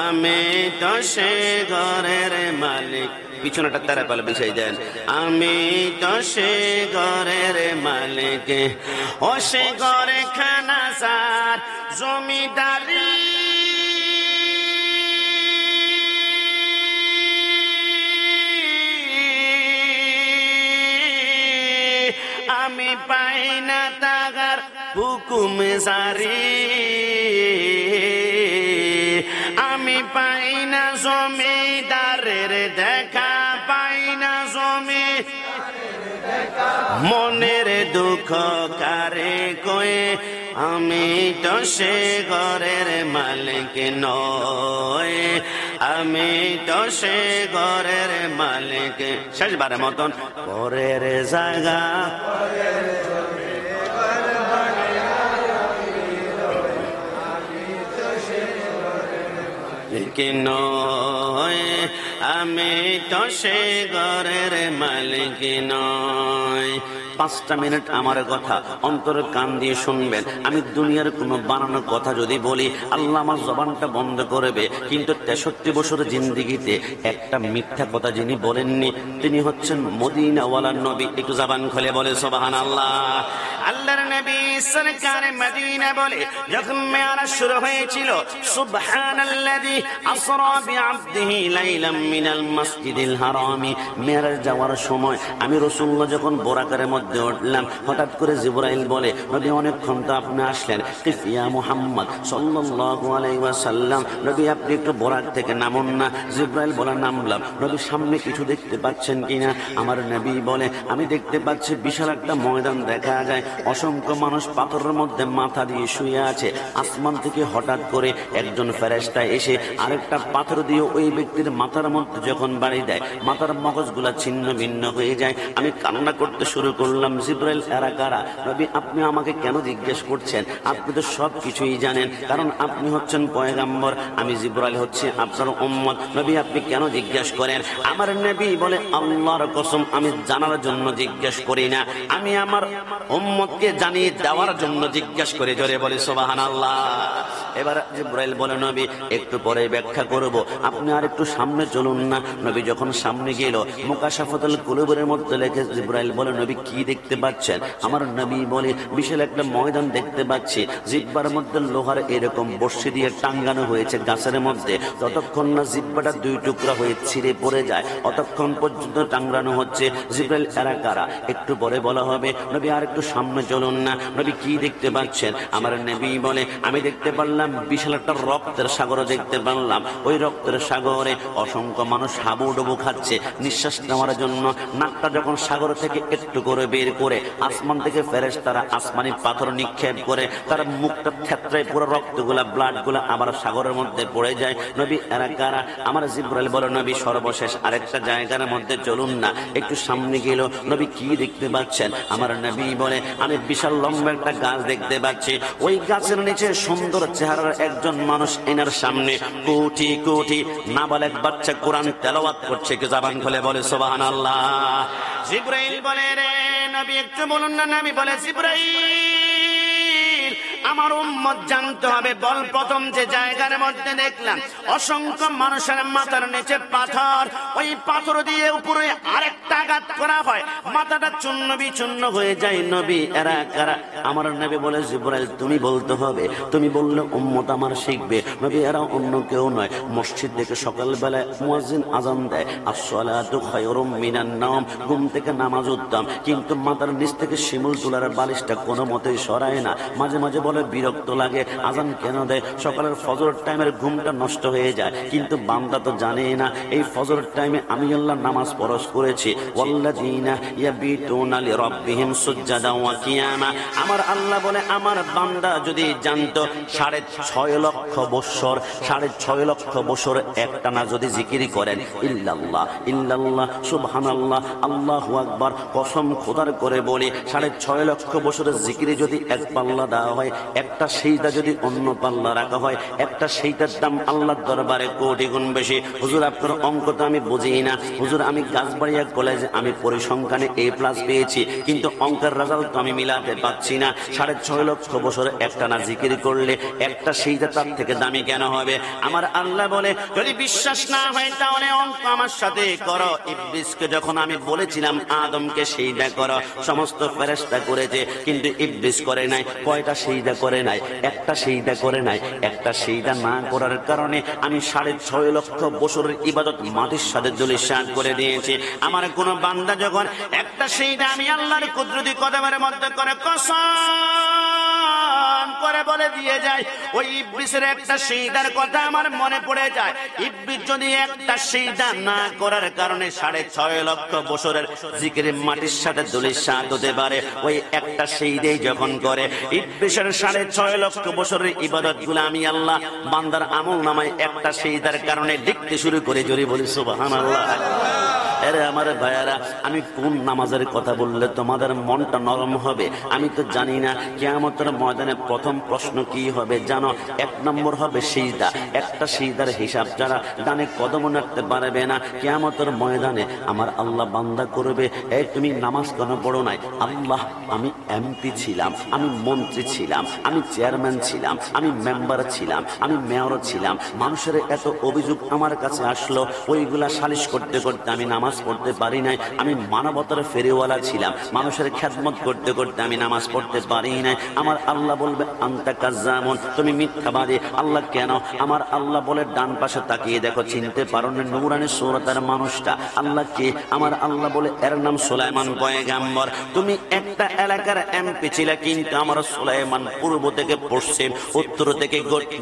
আমি তো সে ঘরের মালিক। পিছনেটা তারা পালে বিছাই দেন। আমি তো সে ঘরের মালিক, ও সে ঘরে খানা সার জমিদারি আমি পাই না তাগার হুকুম জারি, আমি পাই না জমিদারের দেখা, পাই না জমি মনের দুঃখ কারে কয়ে, আমি তো সে ঘরের মালিক নয়, আমি তো সে ঘরের মালিক। শেষবারের মতন পরের জায়গা নয়, আমি তো সে ঘরের মালিক নয়। 5টা মিনিট আমার কথা অন্তরে কান দিয়ে শুনবেন। আমি দুনিয়ার কোনো বানানো কথা যদি বলি, আল্লাহ আমার জবানটা বন্ধ করবে। কিন্তু 63 বছরের জিন্দেগিতে একটা মিথ্যা কথা যিনি বলেননি, তিনি হচ্ছেন মদিনাওয়ালার নবী। একটু জবান খুলে বলে সুবহানাল্লাহ। আল্লাহর নবী সরকার মদিনা বলে যখন মেরাজ শুরু হয়েছিল, সুবহানাল্লাযী আসরা বিআবদিহি লাইলাম মিনাল মাসজিদিল হারামি। মেরাজ যাওয়ার সময় আমি রাসূলুল্লাহ যখন বোরাকারের মধ্যে উঠলাম, হঠাৎ করে জিবরাইল বলে, নবী অনেকক্ষণ তো আপনি আসলেন, ইয়া মুহাম্মদ সাল্লাল্লাহু আলাইহি ওয়াসাল্লাম, নবী আপনি একটু বোরাক থেকে নামুন না। জিবরাইল বলে নামলাম। নবী সামনে কিছু দেখতে পাচ্ছেন কিনা? আমার নবী বলে আমি দেখতে পাচ্ছি বিশাল একটা ময়দান দেখা যায়, অসংখ্য মানুষ পাথরের মধ্যে মাথা দিয়ে শুয়ে আছে। আসমান থেকে হঠাৎ করে একজন ফেরেশতা এসে আরেকটা পাথর দিয়ে ওই ব্যক্তির মাথার মধ্যে যখন বাড়ি দেয়, মাথার মগজগুলা ছিন্ন ভিন্ন হয়ে যায়। আমি কান্না করতে শুরু করলাম, জিবরাইল এরা কারা? নবী আপনি আমাকে কেন জিজ্ঞেস করছেন? আপনি তো সব কিছুই জানেন, কারণ আপনি হচ্ছেন পয়গাম্বর, আমি জিবরাইল হচ্ছে আপনার উম্মত। নবী আপনি কেন জিজ্ঞেস করেন? আমার নবী বলে আল্লাহর কসম আমি জানার জন্য জিজ্ঞেস করি না, আমি আমার উম্মতকে জানিয়ে দেওয়ার জন্য জিজ্ঞেস করি। জোরে বলে সুবহানাল্লাহ। এবার জিবরাইল বলে নবী একটু পরে ব্যাখ্যা করব, আপনি আর একটু সামনে চলুন না। নবী যখন সামনে গেল, মুকাশাফাতুল কুলুবের মধ্যে লেখে জিবরাইল বলে নবী কি দেখতে পাচ্ছেন? আমার নবী বলে বিশাল একটা ময়দান দেখতে পাচ্ছি, জিহ্বার মধ্যে লোহার এরকম বর্ষি দিয়ে টাঙ্গানো হয়েছে গাছের মধ্যে। যতক্ষণ না জিহ্বাটা 2 টুকরা হয়ে ছিঁড়ে পড়ে যায় অতক্ষণ পর্যন্ত টাঙ্গানো হচ্ছে। জিবরাইল এরা কারা? একটু পরে বলা হবে। নবী আর একটু সামনে চলুন না। নবী কি দেখতে পাচ্ছেন? আমার নবী বলে আমি দেখতে পারলাম বিশাল একটা রক্তের সাগর দেখতে পারলাম। ওই রক্তের সাগরে অসংখ্য মানুষ হাবুডুবু খাচ্ছে নিঃশ্বাস নেওয়ার জন্য। নাকটা যখন সাগর থেকে একটু করে বের করে আসমান থেকে ফেরেশতারা আসমানি পাথর নিক্ষেপ করে তার মুখটা থেতরায় পুরো রক্তগুলা ব্লাডগুলা আবার সাগরের মধ্যে পড়ে যায়। নবী এরা কারা? আমার জিবরাইল বলে নবী সর্বশেষ আরেকটা জায়গার মধ্যে চলুন না। একটু সামনে গেল। নবী কি দেখতে পাচ্ছেন? আমার নবী বলে আমি বিশাল লম্বা একটা গাছ দেখতে পাচ্ছি। ওই গাছের নিচে সুন্দর চেহারার একজন মানুষ, এনার সামনে কোটি কোটি নাবালেগ বাচ্চা কোরআন তেলাওয়াত করছে। কি জবান খুলে বলে সুবহানাল্লাহ। জিবরাইল বলে রে নবী একটু বলুন না। নবী বলে জিবরাইল আমার উম্মত জানতে হবে। বল প্রথম যে জায়গার মধ্যে দেখলাম অসংখ্য মানুষের মাথার নিচে পাথর, ওই পাথর দিয়ে উপরে আরেকটা আঘাত করা হয়, মাথাটা চূর্ণ বিচূর্ণ হয়ে যায়। নবী এরা কারা? আমার নবী বলে জিবরাইল তুমি বলতে হবে, তুমি বললে উম্মত আমার শিখবে। নবী এরা অন্য কেউ নয়। মসজিদ থেকে সকালবেলায় মুয়াজ্জিন আযান দেয়, আসসালাতু খায়রুম মিনান নাওম, ঘুম থেকে নামাজ উত্তম, কিন্তু মাথার নিচ থেকে শিমুল তুলার বালিশটা কোনো মতেই সরায় না। মাঝে মাঝে বলে বিরক্ত লাগে, আযান কেন দেয়? সকালের ফজরের টাইমের ঘুমটা নষ্ট হয়ে যায়, কিন্তু বান্দা তো জানেই না এই ফজরের টাইমে আমি আল্লাহ নামাজ ফরজ করেছি। ওয়াল্লাযীনা ইয়াবিতুনা লিরাব্বিহিম সুজদান ওয়া কিয়ামা। আমার আল্লাহ বলে আমার বান্দা যদি জানতো 6.5 লক্ষ বছর, 6.5 লক্ষ বছর একটানা যদি জিকির করেন ইল্লাল্লাহ ইল্লাল্লাহ সুবহানাল্লাহ আল্লাহু আকবার, কসম খোদার করে বলি 6.5 লক্ষ বছরের জিকিরে যদি এক পাল্লা দেওয়া হয়, একটা সেইটা যদি অন্য পাল্লা রাখা হয়, একটা সেইটার দাম আল্লাহর দরবারে কোটি গুণ বেশি। হুজুর আপনার অঙ্ক তো আমি বুঝি না। হুজুর আমি গাছবাড়িয়া কলেজে আমি পরিসংখ্যানে A+ পেয়েছি, কিন্তু অঙ্কের রেজাল্ট তো আমি মিলাতে পারছি না। 6.5 লক্ষ বছর একটানা জিকির করলে একটা সেইটা তার থেকে দামি কেন হবে? আমার আল্লাহ বলে যদি বিশ্বাস না হয় তাহলে অঙ্ক আমার সাথে করো। ইবলিসকে যখন আমি বলেছিলাম আদমকে সেইটা করো, সমস্ত ফেরেশতা করেছে, কিন্তু ইবলিস করে নাই। কয়টা সেইটা করে নাই? একটা সেইটা করে নাই। একটা সেইটা না করার কারণে আমি 6.5 লক্ষ বছরের ইবাদত মাটির সাথে ধূলিসাৎ করে দিয়েছি। আমার কোন বান্দা যখন একটা সেইটা আমি আল্লাহর কুদরতি কদমের মধ্যে করে কসম করে বলে দিয়ে যায়, ওই ইবলিসের একটা সেইটার কথা আমার মনে পড়ে যায়। ইবলিস যদি একটা সেইটা না করার কারণে 6.5 লক্ষ বছরের জিকির মাটির সাথে ধূলিসাৎ হতে পারে, ওই একটা সেইটাই যখন করে ইবলিসের 6.5 লক্ষ বছরের ইবাদত গুলো আমি আল্লাহ বান্দার আমল নামায় একটা সেইটার কারণে লিখতে শুরু করে। জোরে বলি সুবহানাল্লাহ। আরে আমার ভাইয়ারা, আমি কোন নামাজের কথা বললে তোমাদের মনটা নরম হবে আমি তো জানি না। কিয়ামতের ময়দানে প্রথম প্রশ্ন কি হবে জানো? 1 নম্বর হবে সিজদা। একটা সিজদার হিসাব যারা ডানে কদম রাখতে পারবে না, কিয়ামতের ময়দানে আমার আল্লাহ বান্দা করবে, এই তুমি নামাজ কেন পড়ো নাই? আল্লাহ আমি MP ছিলাম, আমি মন্ত্রী ছিলাম, আমি চেয়ারম্যান ছিলাম, আমি মেম্বার ছিলাম, আমি মেয়র ছিলাম, মানুষের এত অভিযোগ আমার কাছে আসলো, ওইগুলা সালিশ করতে করতে আমি নামাজ পড়তে পারি নাই। আমি মানবতার ফেরিওয়ালা ছিলাম, মানুষের খেদমত করতে করতে আমি নামাজ পড়তে পারি নাই। আমার আল্লাহ বলবে আনতা কাজ্জাবুন, তুমি মিথ্যাবাদী। আল্লাহ কেন? আমার আল্লাহ বলে ডান পাশে তাকিয়ে দেখো, চিনতে পারো না নূরানী সূরাতের মানুষটা? আল্লাহ কে? আমার আল্লাহ বলে এর নাম সুলাইমান পয়গাম্বর। তুমি একটা এলাকার MP ছিলে, কিন্তু আমার সুলাইমান পূর্ব থেকে পশ্চিম, উত্তর থেকে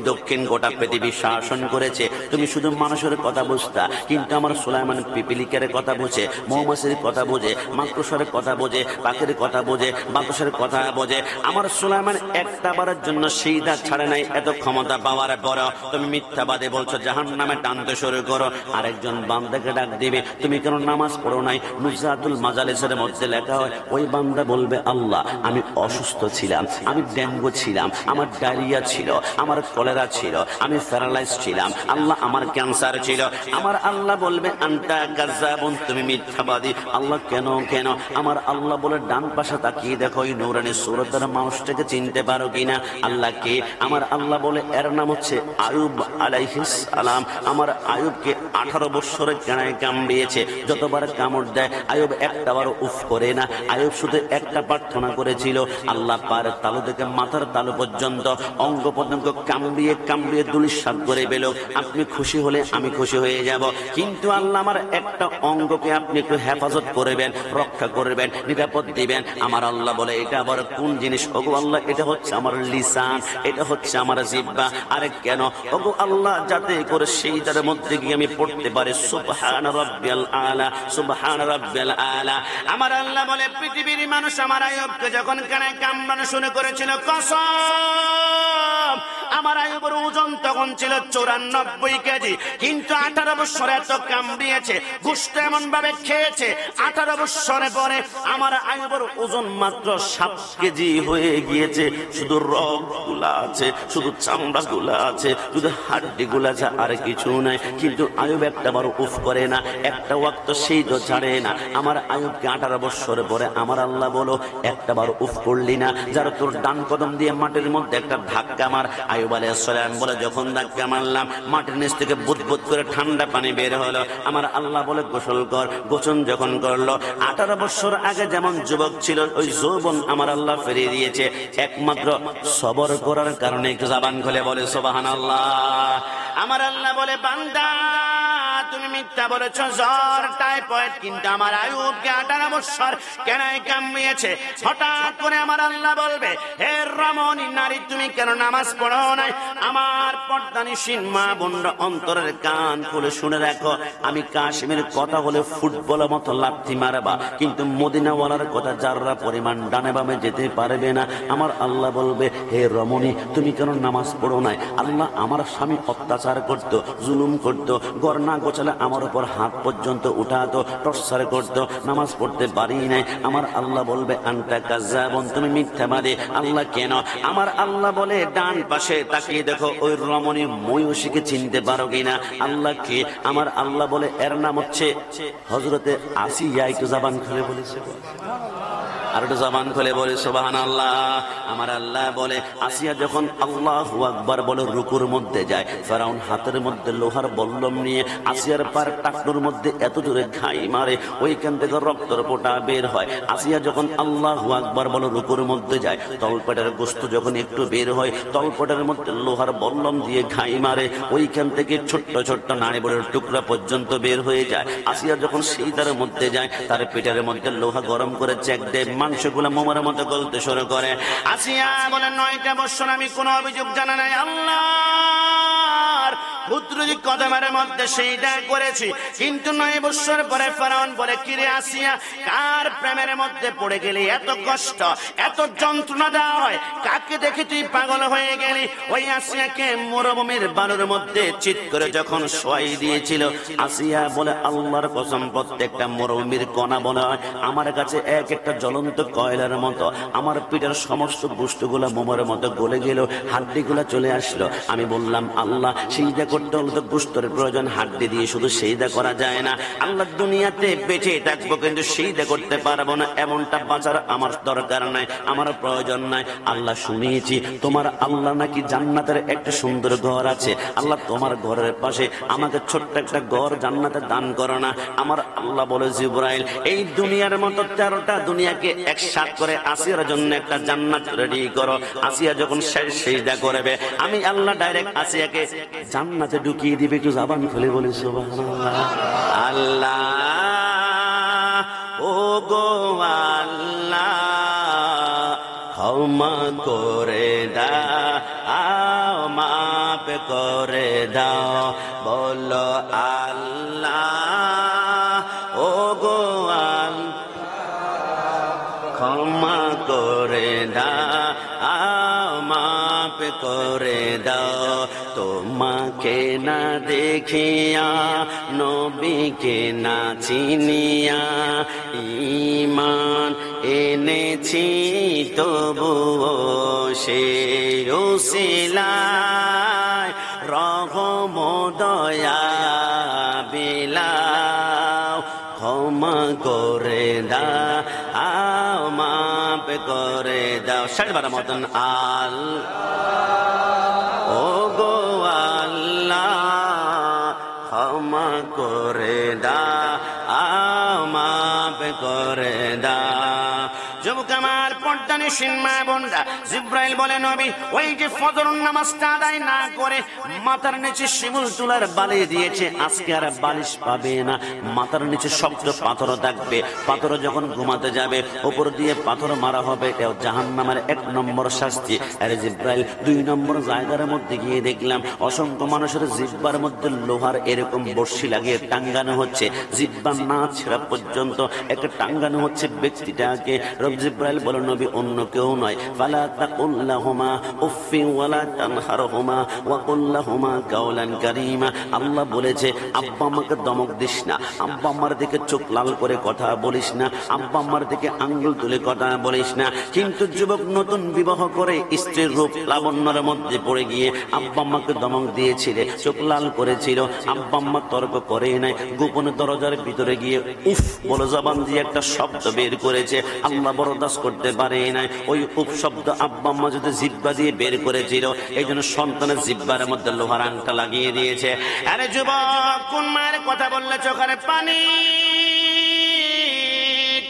দক্ষিণ গোটা পৃথিবী শাসন করেছে। তুমি শুধু মানুষের কথা বুঝতা, কিন্তু আমার সুলাইমান পিপিলিকের কথা বোঝে, মৌমাছির কথা বোঝে, মাকড়সার কথা বোঝে, পাখির কথা বোঝে, বাতাসের কথা বোঝে। আমার সুলাইমান একটা বারের জন্য সিজদা ছাড়ে নাই। এত ক্ষমতা পাওয়ার পর তুমি মিথ্যাবাদী বলছো, জাহান্নামে টানতে শুরু করো। আরেকজন বান্দাকে ডাক দিবে, তুমি কেন নামাজ পড়ো নাই? নুজরাতুল মাজালিসের মধ্যে লেখা হয়, ওই বান্দা বলবে আল্লাহ আমি অসুস্থ ছিলাম, আমি ডেঙ্গু ছিলাম, আমার ডায়রিয়া ছিল, আমার কলেরা ছিল, আমি প্যারালাইজ ছিলাম, আল্লাহ আমার ক্যান্সার ছিল। আমার আল্লাহ বলবে আনতা কাজ্জাবুন, তুমি মিথ্যাবাদী। আল্লাহ কেন কেন? আমার আল্লাহ বলে ডান পাশে তাকিয়ে দেখো, এই নূরানী সূরাতের মানুষটাকে চিনতে পারো কিনা? আল্লাহ কে? আমার আল্লাহ বলে এর নাম হচ্ছে আয়ুব আলাইহিস সালাম। আমার আয়ুবকে 18 বছরের কানায় কামড়িয়েছে, যতবার কামড় দেয় আয়ুব একটাবার উফ করে না। আয়ুব শুধু একটা প্রার্থনা করেছিল, আল্লাহ পায়ের তালু থেকে মাথার তালু পর্যন্ত অঙ্গ প্রত্যঙ্গ কামড়িয়ে কামড়িয়ে ধূলিসাৎ করে পেল। আপনি খুশি হলে আমি খুশি হয়ে যাব, কিন্তু আল্লাহ আমার একটা অঙ্গকে আপনি একটু হেফাজত করবেন, রক্ষা করবেন, নিরাপদ দিবেন। আমার আল্লাহ বলে এটা আবার কোন জিনিস? ওগো আল্লাহ এটা হচ্ছে আমার লিসান, এটা হচ্ছে আমার জিহ্বা। আরে কেন? ওগো আল্লাহ যাতে করে সেইটার মধ্যে গিয়ে আমি পড়তে পারি সুবহান রাব্বিয়াল আলা, সুবহান রাব্বিয়াল আলা। আমার আল্লাহ বলে পৃথিবীর মানুষ আমার আয়ুবকে যখন কানে কামড়ানো শুরু করেছিল, কসম আমার আয়ুবের ওজন তখন ছিল 94 কেজি, কিন্তু 18 বছরে এত কামড়িয়েছে, গোশত এমন ভাবে খেয়েছে, 18 বছরে পরে আমার আয়ুবের ওজন মাত্র 7 কেজি হয়ে গিয়েছে। শুধু রগ গুলা আছে, শুধু চামড়া গুলা আছে, শুধু হাড্ডি গুলা আছে, আর কিছু নাই। কিন্তু আয়ুব একটা বার উফ করে না, একটা ওয়াক্ত সেই তো ছাড়ে না। আমার আয়ুবকে 18 বছরে পরে আমার আল্লাহ বলো, একটা বার উফ করলি না, যারা তোর ডান কদম দিয়ে মাটির মধ্যে একটা ধাক্কা মার। আয়ুব আলাইহিস সালাম বলে, যখন ধাক্কা মারলাম মাটির নিচ থেকে বুদবুদ করে ঠান্ডা পানি বের হলো। আমার আল্লাহ বলে, গোসল কর। গোসল যখন করলো, 18 বছর আগে যেমন যুবক ছিল ওই যৌবন আমার আল্লাহ ফিরিয়ে দিয়েছে, একমাত্র সবর করার কারণে। একটু জবান খুলে বলে সুবহানাল্লাহ। আমার আল্লাহ বলে, বান্দা তুমি মিথ্যা বলেছো, জ্বর টাইফয়েড, কিন্তু আমার আয়ুবকে 18 বছর কেন কামিয়েছে। হঠাৎ করে আমার আল্লাহ বলবে, হে রমণী নারী, তুমি কেন নামাজ পড়ো নাই? আমার পর্দানিসীন মা বোনরা অন্তরের কান খুলে শুনে রাখো, আমি কাশ্মীরের কথা হলে ফুটবলের মতো লাথি মারবা, কিন্তু মদিনাওয়ালার কথা যারা পরিমাণ ডানে বামে যেতে পারবে না। আমার আল্লাহ বলবে, হে রমণী তুমি কেন নামাজ পড়ো নাই? আল্লাহ আমার স্বামী অত্যাচার করতো, জুলুম করতো, গড়না গোছালে আমার উপর হাত পর্যন্ত উঠাতো, টর্চার করতো, নামাজ পড়তে পারি নাই। আমার আল্লাহ বলবে, আনতা কাযাবুন, তুমি মিথ্যাবাদী। আল্লাহ কেন? আমার আল্লাহ বলে, ডান পাশে তাকিয়ে দেখো, ওই রমণী ময়ূষীকে চিনতে পারো কিনা? আল্লাহ কে? আমার আল্লাহ বলে, এর নাম হচ্ছে হযরতে আসিয়া। একটু জবান খুলে বলেছে, আর একটু জবান খুলে বলে সুবহানাল্লাহ। আমার আল্লাহ বলে, আসিয়া যখন আল্লাহু আকবার বলে রুকুর মধ্যে যায়, ফেরাউন হাতের মধ্যে লোহার বল্লম নিয়ে আসিয়ার পার টাকনুর মধ্যে এত জোরে ঘাই মারে, ওইখান থেকে রক্তের ফোঁটা বের হয়। আসিয়া যখন আল্লাহু আকবার বলে রুকুর মধ্যে যায়, তলপেটের গোশত যখন একটু বের হয়, তলপেটের মধ্যে লোহার বল্লম দিয়ে ঘাই মারে, ওইখান থেকে ছোট্ট ছোট্ট নাড়িভুড়ির টুকরা পর্যন্ত বের হয়ে যায়। আসিয়া যখন সিজদার মধ্যে যায়, তার পেটের মধ্যে লোহা গরম করে চেক দেয়, মাংসগুলো মোমের মতো গলতে শুরু করে। আসিয়া বলে, 9টা বছর আমি কোনো অভিযোগ জানা নাই, আল্লাহর পুত্রজি কদমের মধ্যে সেইটা করেছি, কিন্তু 9 বছর পরে ফেরাউন বলে, কিরে আসিয়া, কার প্রেমের মধ্যে পড়ে গেলি? এত কষ্ট, এত যন্ত্রণা দেওয়া হয়, কাকে দেখে তুই পাগল হয়ে গেলি? ওই আসিয়াকে মরুভূমির বালুর মধ্যে চিৎ করে যখন শোয়াই দিয়েছিল, আসিয়া বলে, আল্লাহর কসম, প্রত্যেকটা মরুভূমির কণা বলে হয় আমার কাছে এক একটা জ্বলন্ত কয়লার মতো। আমার পিঠের সমস্ত গোশতগুলো মোমের মতো গলে গেল, হাড্ডিগুলো চলে আসলো। আমি বললাম, আল্লাহ সিজদা করতে হলে তো গোশতের প্রয়োজন, হাড্ডি দিয়ে শুধু সিজদা করা যায় না। আল্লাহ দুনিয়াতে বেঁচে থাকবো কিন্তু সিজদা করতে পারবো না, এমনটা বাঁচার আমার দরকার নাই, আমার প্রয়োজন নাই। আল্লাহ শুনিয়েছি তোমার আল্লাহ নাকি জান্নাতের একটা সুন্দর ঘর আছে, আল্লাহ তোমার ঘরের পাশে আমাকে ছোট্ট একটা ঘর জান্নাতে দান করো না। আমার আল্লাহ বলে, জিবরাইল, এই দুনিয়ার মতো 13টা দুনিয়াকে একসাথে করে আসিয়ার জন্য একটা জান্নাত রেডি করো। আসিয়া যখন সিজদা করবে, আমি আল্লাহ ডাইরেক্ট আসিয়াকে জান্নাতে ঢুকিয়ে দিবে। একটু জবান খুলে বলি সুবহানাল্লাহ। আল্লাহ, ও গো আল্লাহ, ক্ষমা করে দাও, মাফ করে দাও, বলো আল্লাহ, ও গো ক্ষমা করে দাও, মাফ করে দাও। তোমাকে না দেখিয়া, নবীকে না চিনিয়া, ঈমান এনেছি তবুও সে উসিলায় রহম দয়া বিলাও, ক্ষমা করে দাও, মাফ করে দাও। 60বার মতন আল্লাহ, ও গো আল্লাহ, ক্ষমা করে দাও, মাফ করে দাও। যুবক আমার, পর্দানিসীন মা বোনরা, জিব্রাইল বলে, নবী, ওই যে ফজর নামাজটা আদায় না করে মাথার নিচে শিমুল তুলার বালি দিয়েছে, আজকে আর বালিশ পাবে না, মাথার নিচে শক্ত পাথর থাকবে। পাথর যখন ঘুমাতে যাবে, উপর দিয়ে পাথর মারা হবে, এও জাহান্নামের 1 নম্বর শাস্তি। আরে জিব্রাইল, 2 নম্বর জায়গার মধ্যে গিয়ে দেখলাম অসংখ্য মানুষের জিহ্বার মধ্যে লোহার এরকম বর্ষি লাগিয়ে টাঙ্গানো হচ্ছে, জিহ্বা না ছেঁড়া পর্যন্ত একটা টাঙ্গানো হচ্ছে ব্যক্তিটাকে। জিব্রাইল বলে, নবী, অন্য অন্য কেউ নয়। ফালা তাকুল লাহুমা উফফিন ওয়ালা তানহারহুমা ওয়া কুল লাহুমা কাওলান কারীমা। আল্লাহ বলেছে আব্বা আম্মাকে ধমক দিস না, আব্বা আম্মার দিকে চোখ লাল করে কথা বলিস না, আব্বা আম্মার দিকে আঙ্গুল তুলে কথা বলিস না। কিন্তু যুবক নতুন বিবাহ করে স্ত্রীর রূপ লাবণ্যের মধ্যে পড়ে গিয়ে আব্বা আম্মাকে ধমক দিয়েছিলে, চোখ লাল করেছিল, আব্বা আম্মা তর্ক করে নাই, গোপনে দরজার ভিতরে গিয়ে উফ বলে জবান দিয়ে একটা শব্দ বের করেছে, আল্লাহ বরদাস্ত করতে পারে নাই। ওই উফ শব্দ আব্বা আম্মা যদি জিহ্বা দিয়ে বের করেছিল, এই জন্য সন্তানের জিহ্বার মধ্যে লোহার আংটা লাগিয়ে দিয়েছে। আরে যুবক, কোন মায়ের কথা বললে চোখের পানি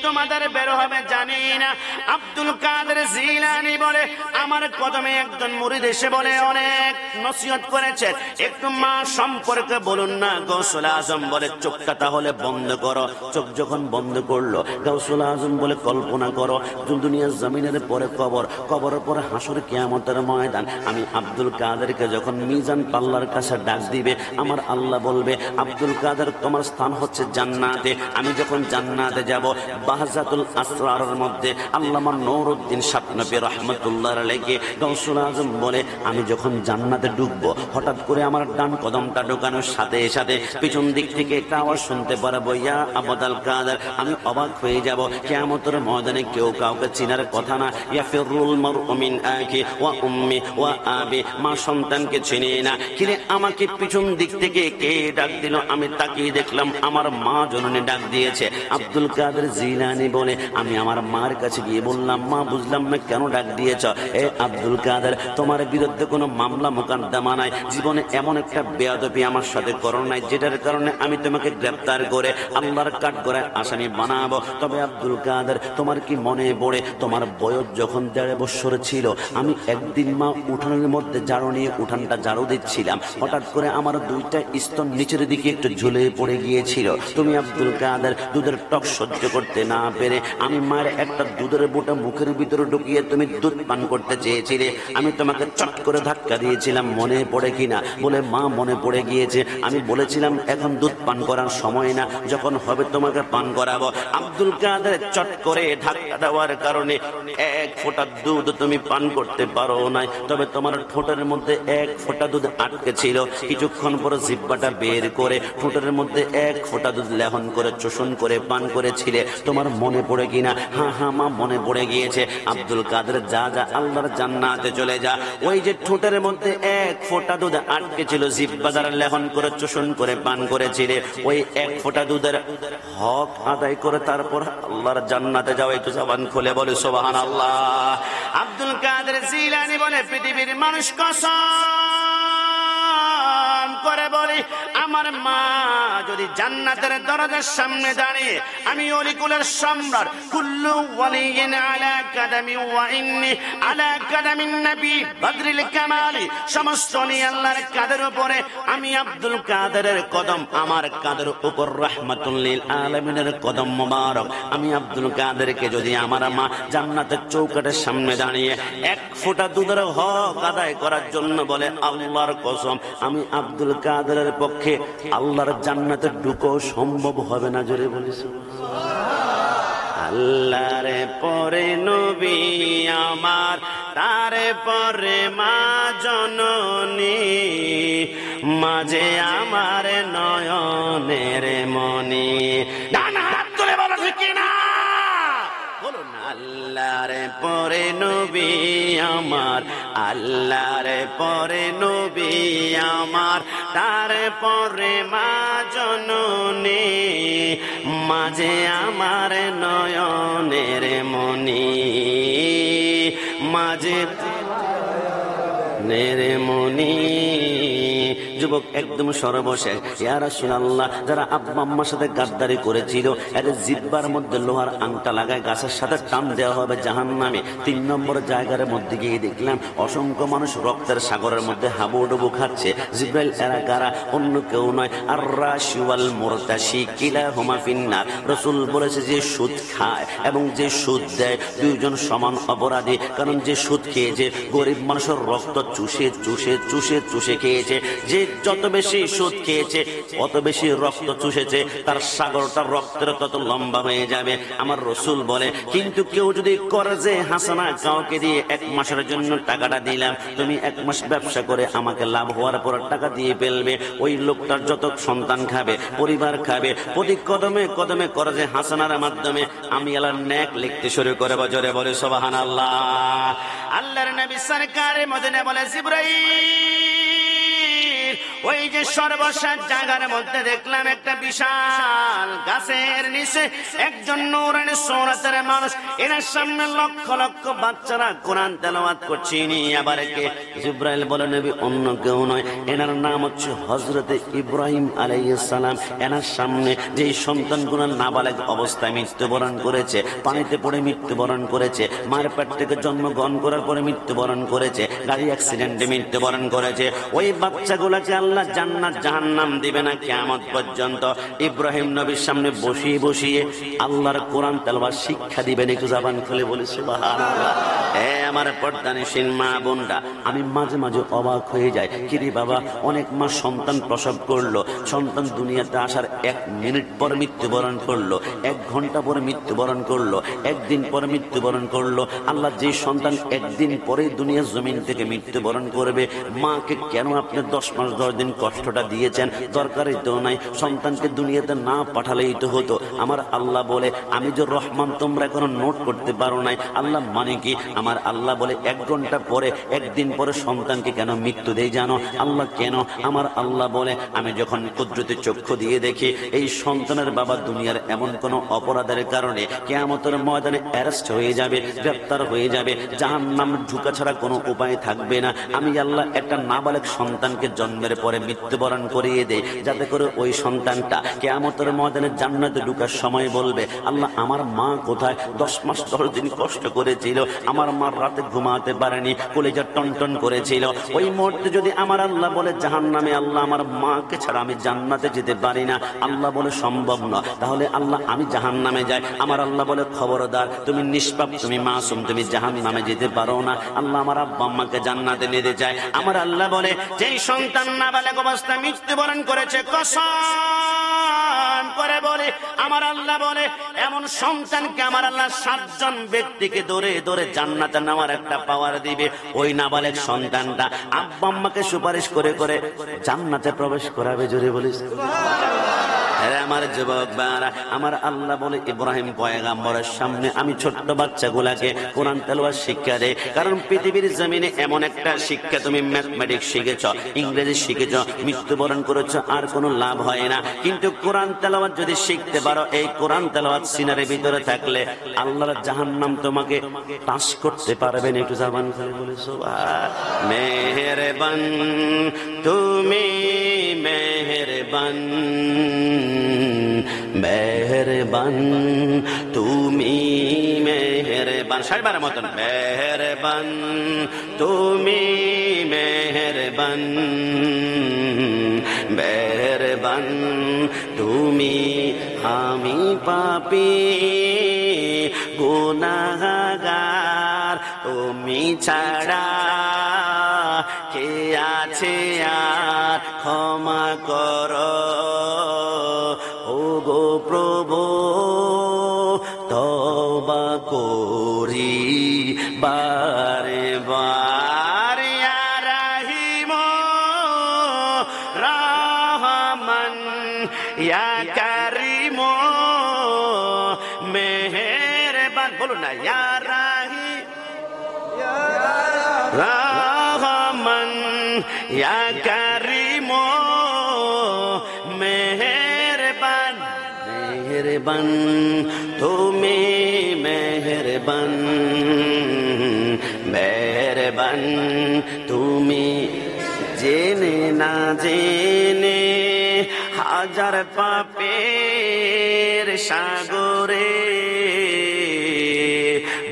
তোমাদের বের হবে জানি না। আব্দুল কাদের জিলানী বলে আমার কদমে একজন মুরিদ এসে বলে অনেক নসিহত করেছেন, একটু মা সম্পর্কে বলুন না। গৌসুল আজম বলে চোখটা তাহলে বন্ধ করো। চোখ যখন বন্ধ করলো, গৌসুল আজম বলে কল্পনা করো দুনিয়ার জমিনের পরে কবর, কবরের পরে হাসর কিয়ামতের ময়দান। আমি আব্দুল কাদেরকে যখন মিজান পাল্লার কাছে ডাক দিবে, আমার আল্লাহ বলবে আব্দুল কাদের তোমার স্থান হচ্ছে জান্নাতে। আমি যখন জান্নাতে যাব, বাহজাতুল আসরারের মধ্যে আল্লামা নূরউদ্দিন শাতনবী রাহমাতুল্লাহ আলাইহি গৌসুল আজম বলে আমি যখন জান্নাতে ঢুকবো, হঠাৎ করে আমার ডান কদমটা ঢোকানোর সাথে সাথে পিছন দিক থেকে একটা আওয়াজ শুনতে পারবো, ইয়া আবুল কাদের। আমি অবাক হয়ে যাব। কিয়ামতের ময়দানে কেউ কাউকে চিনার কথা না। ইয়াফিরুল মারউ মিন আখি ওয়া উম্মি ওয়া আবি। মা সন্তানকে চিনে না। কিরে আমাকে পিছন দিক থেকে কে ডাক দিল? আমি তাকিয়ে দেখলাম আমার মা জননী ডাক দিয়েছে। আব্দুল কাদের জিলানী বলে আমি আমার মার কাছে গিয়ে বললাম, মা বুঝলাম না কেন ডাক দিয়েছ? এ আব্দুল কাদের, তোমার বিরুদ্ধে কোনো মামলা মোকদ্দমা নাই, জীবনে এমন একটা বেয়াদবি আমার সাথে করো নাই যেটার কারণে আমি তোমাকে গ্রেফতার করে আল্লাহর কাঠগড়ায় আসামি বানাবো। তবে আব্দুল কাদের, তোমার কি মনে পড়ে তোমার বয়স যখন 1.5 বছর ছিল, আমি একদিন মা উঠানের মধ্যে ঝাড়ু নিয়ে উঠানটা ঝাড়ু দিচ্ছিলাম, হঠাৎ করে আমার 2টা স্তন নিচের দিকে একটু ঝুলে পড়ে গিয়েছিল। তুমি আব্দুল কাদের দুধের টক সহ্য করতে না পেরে আমি মায়ের একটা দুধের বোঁটা মুখের ভিতরে ঢুকিয়ে তুমি দুধ পান করতে চেয়েছিলে, আমি তোমাকে চট করে ধাক্কা দিয়েছিলাম, মনে পড়ে কিনা? বলে মা মনে পড়ে গিয়েছে। আমি বলেছিলাম এখন দুধ পান করার সময় না, যখন হবে তোমাকে পান করাবো। আব্দুল কাদের চট করে ধাক্কা দেওয়ার কারণে 1 ফোঁটা দুধ তুমি পান করতে পারো নাই, তবে তোমার ঠোঁটের মধ্যে 1 ফোঁটা দুধ আটকে ছিল। কিছুক্ষণ পরে জিহ্বাটা বের করে ঠোঁটের মধ্যে 1 ফোঁটা দুধ লেহন করে চোষণ করে পান করেছিলে। তোমার মনে পড়ে কিনা? হ্যাঁ হ্যাঁ মা মনে পড়ে গিয়েছে। আব্দুল কাদের যা যা, আল্লাহর জান্নাতে চলে যা। ওই যে ঠোঁটের মধ্যে 1 ফোঁটা দুধ আটকে ছিল, জিহ্বা দ্বারা লেহন করে চোষণ করে পান করেছিলে, ওই 1 ফোঁটা দুধের হক আদায় করে তারপর আল্লাহর জান্নাতে যাও। একটু জবান খুলে বলে সুবহানাল্লাহ। আব্দুল কাদের জিলানী বলে পৃথিবীর মানুষ কসম করে বলি, আমার মা যদি জান্নাতের দরজার সামনে দাঁড়িয়ে আমি অলিকুলের সম্রাট কুল্লু ওয়ালিয়িন আলা কাদামি ওয়া ইন্নী আলা কাদামিন নবী বদরিল কামালি, সমস্ত অলি আল্লাহর কাদের উপরে, আমি আব্দুল কাদেরের কদম আমার কাদের উপর রাহমাতুল লিল আলামিনের কদম মোবারক। আমি আব্দুল কাদেরকে যদি আমার মা জান্নাতের চৌকাঠের সামনে দাঁড়িয়ে 1 ফোঁটা দুধের হক আদায় করার জন্য বলে, আল্লাহর কসম আমি আব্দুল কাদেরের পক্ষে আল্লাহর জান্নাতে ঢুকো সম্ভব হবে না। জোরে বলিস আল্লাহর পরে নবী আমার, তারে পরে মা জননী, মাঝে আমার নয়নের মনি। ডানা হাত তুলে বলো ঠিক না? বলুন আল্লাহর পরে নবী আমার, আল্লাহর পরে নবী আমার, তারে পরে মা জননী, মাঝে আমার নয়নের মনি, মাঝে নেরে মনি। যুবক একদম সর্বশেষ, ইয়া রাসূলুল্লাহ, যারা আব্বা আম্মার সাথে গাদ্দারি করেছিল, এর জিহ্বার মধ্যে লোহার আংটা লাগায় গাছের সাথে টান দেওয়া হবে জাহান্নামে। 3 নম্বর জায়গার মধ্যে গিয়ে দেখলাম অসংখ্য মানুষ রক্তের সাগরের মধ্যে হাবুডুবু খাচ্ছে। জিব্রাইল এরা কারা? অন্য কেউ নয়, আর রাশি ওয়াল মুরতাশি কিলাহুমা ফিন্নার। রাসূল বলেছে যে সুদ খায় এবং যে সুদ দেয় 2জন সমান অপরাধী। কারণ যে সুদ খেয়েছে গরিব মানুষের রক্ত চুষে চুষে চুষে চুষে খেয়েছে, যে যত বেশি সুদ খেয়েছে, অত বেশি রক্ত চুষেছে, তার সাগরটা রক্তের তত লম্বা হয়ে যাবে। আমার রসুল বলে, কিন্তু কেউ যদি কর্জে হাসানা কাউকে দিয়ে 1 মাসের জন্য টাকাটা দিলাম, তুমি 1 মাস ব্যবসা করে আমাকে লাভ হওয়ার পর টাকা দিয়ে ফেলবে, ওই লোকটার যত সন্তান খাবে, পরিবার খাবে, প্রতি কদমে কদমে কর্জে হাসানার মাধ্যমে আমি আল্লাহর নেক লিখতে শুরু করে। বজরে বলে সুবহানাল্লাহ। আল্লাহর নবী সরকারে মদিনা বলে, জিবরাইল, ওই যে সর্বশেষ জায়গার মধ্যে দেখলাম একটা বিশাল গাছের নিচে একজন নূরানি সূরাতের মানুষ, এনার সামনে লক্ষ লক্ষ বাচ্চারা কোরআন তেলাওয়াত করছে। ইনি আবার কে? জিবরাইল বলে, নবী অন্য কেউ নয়, এনার নাম হচ্ছে হযরতে ইব্রাহিম আলাইহিস সালাম। এনার সামনে যে সন্তানগুলো নাবালেগ অবস্থায় মৃত্যুবরণ করেছে, পানিতে পড়ে মৃত্যুবরণ করেছে, মায়ের পেট থেকে জন্মগ্রহণ করার পরে মৃত্যুবরণ করেছে, গাড়ি অ্যাক্সিডেন্টে মৃত্যুবরণ করেছে, ওই বাচ্চাগুলোকে আল্লাহ জান্নাত জাহান্নাম দিবে না কিয়ামত পর্যন্ত। ইব্রাহিম নবীর সামনে বসিয়ে বসিয়ে আল্লাহর কোরআন তেলাওয়াত শিক্ষা দিবেন। একটু জবান খুলে বলি সুবহানাল্লাহ। আমার পর্দানিশীল মা বোনরা, আমি মাঝে মাঝে অবাক হয়ে যাই, কিরে বাবা, অনেক মা সন্তান প্রসব করলো, সন্তান দুনিয়াতে আসার 1 মিনিট পর মৃত্যুবরণ করলো, 1 ঘন্টা পরে মৃত্যুবরণ করলো, 1 দিন পরে মৃত্যুবরণ করলো। আল্লাহ যে সন্তান 1 দিন পরে দুনিয়ার জমিন থেকে মৃত্যুবরণ করবে, মাকে কেন আপনি 10 মাস 10 দিন কষ্টটা দিয়েছেন? দরকারই তো নাই, সন্তানকে দুনিয়াতে না পাঠালেই তো হতো। আমার আল্লাহ বলে, আমি যে রহমান, তোমরা এখনো নোট করতে পারো নাই। আল্লাহ মানে কি? আমার আল্লাহ বলে, 1 ঘন্টা পরে 1 দিন পরে সন্তানকে কেন মৃত্যু দেয় জানো? আল্লাহ কেন? আমার আল্লাহ বলে, আমি যখন কুদরতি চক্ষু দিয়ে দেখি এই সন্তানের বাবা দুনিয়ার এমন কোন অপরাধের কারণে কিয়ামতের ময়দানে অ্যারেস্ট হয়ে যাবে, গ্রেফতার হয়ে যাবে, জাহান্নাম ঢুকা ছাড়া কোনো উপায় থাকবে না, আমি আল্লাহ একটা নাবালেগ সন্তানকে জন্মের পরে মৃত্যুবরণ করিয়ে দেই, যাতে করে ওই সন্তানটা কিয়ামতের ময়দানে জান্নাতে ঢুকার সময় বলবে, আল্লাহ আমার মা কোথায়? 10 মাস 10 দিন কষ্ট করেছিল, আমার মা রাতে ঘুমাতে পারেনি, কলিজা টনটন করেছিল। ওই মুহূর্তে যদি আমার আল্লাহ বলে জাহান্নামে, আল্লাহ আমার মাকে ছাড়া আমি জান্নাতে যেতে পারি না, আল্লাহ বলে সম্ভব না, তাহলে আল্লাহ আমি জাহান্নামে যাই। আমার আল্লাহ বলে, খবরদার, তুমি নিষ্পাপ, তুমি মাসুম, তুমি জাহান্নামে যেতে পারো না। আল্লাহ আমার আব্বা আম্মাকে জান্নাতে নিতে চায়। আমার আল্লাহ বলে, যেই সন্তান নাবালেগ অবস্থায় মৃত্যুবরণ করেছে, কসম করে বলে, আমার আল্লাহ বলে, এমন সন্তানকে আমার আল্লাহ 7 জন ব্যক্তিকে ধরে ধরে জান্নাতে নেওয়ার একটা পাওয়ার দিবে। ওই নাবালেগ সন্তানটা আব্বা আম্মাকে সুপারিশ করে করে জান্নাতে প্রবেশ করাবে। জোরে বলিস আমার যুবক ভাইরা, আমার আল্লাহ বলে, ইব্রাহিম পয়গম্বরের সামনে আমি ছোট্ট বাচ্চাগুলাকে কোরআন তেলাওয়াত শিক্ষা দেই। কারণ পৃথিবীর জমিনে এমন একটা শিক্ষা, তুমি ম্যাথমেটিক্স শিখেছ, ইংরেজি শিখেছ, মৃত্যুবরণ করেছ, আর কোনো লাভ হয় না। কিন্তু কোরআন তেলাওয়াত যদি শিখতে পারো, এই কোরআন তেলাওয়াত সিনারের ভিতরে থাকলে আল্লাহর জাহান্নাম তোমাকে টাচ করতে পারবে না। একটু জবান খুলে বলে সুবহান। মেহেরবান তুমি, মেহেরবান, মেহেরবান তুমি, মেহেরবান, 60 বারের মতন, মেহেরবান তুমি, মেহেরবান, মেহেরবান তুমি, আমি পাপী গুনাহগার, তুমি ছাড়া কে আছে আর, ক্ষমা করো ও গো প্রভু, তওবা করি বারে বার, ইয়া রাহিম রহমান, ইয়া কারিম মেহেরবান, বলুন না, ইয়া রাহিম রহমান, ইয়া কারিম মেহেরবান, মেহেরবান তুমি, মেহেরবান, মেহেরবান তুমি, জেনে না জেনে হাজার পাপের সাগরে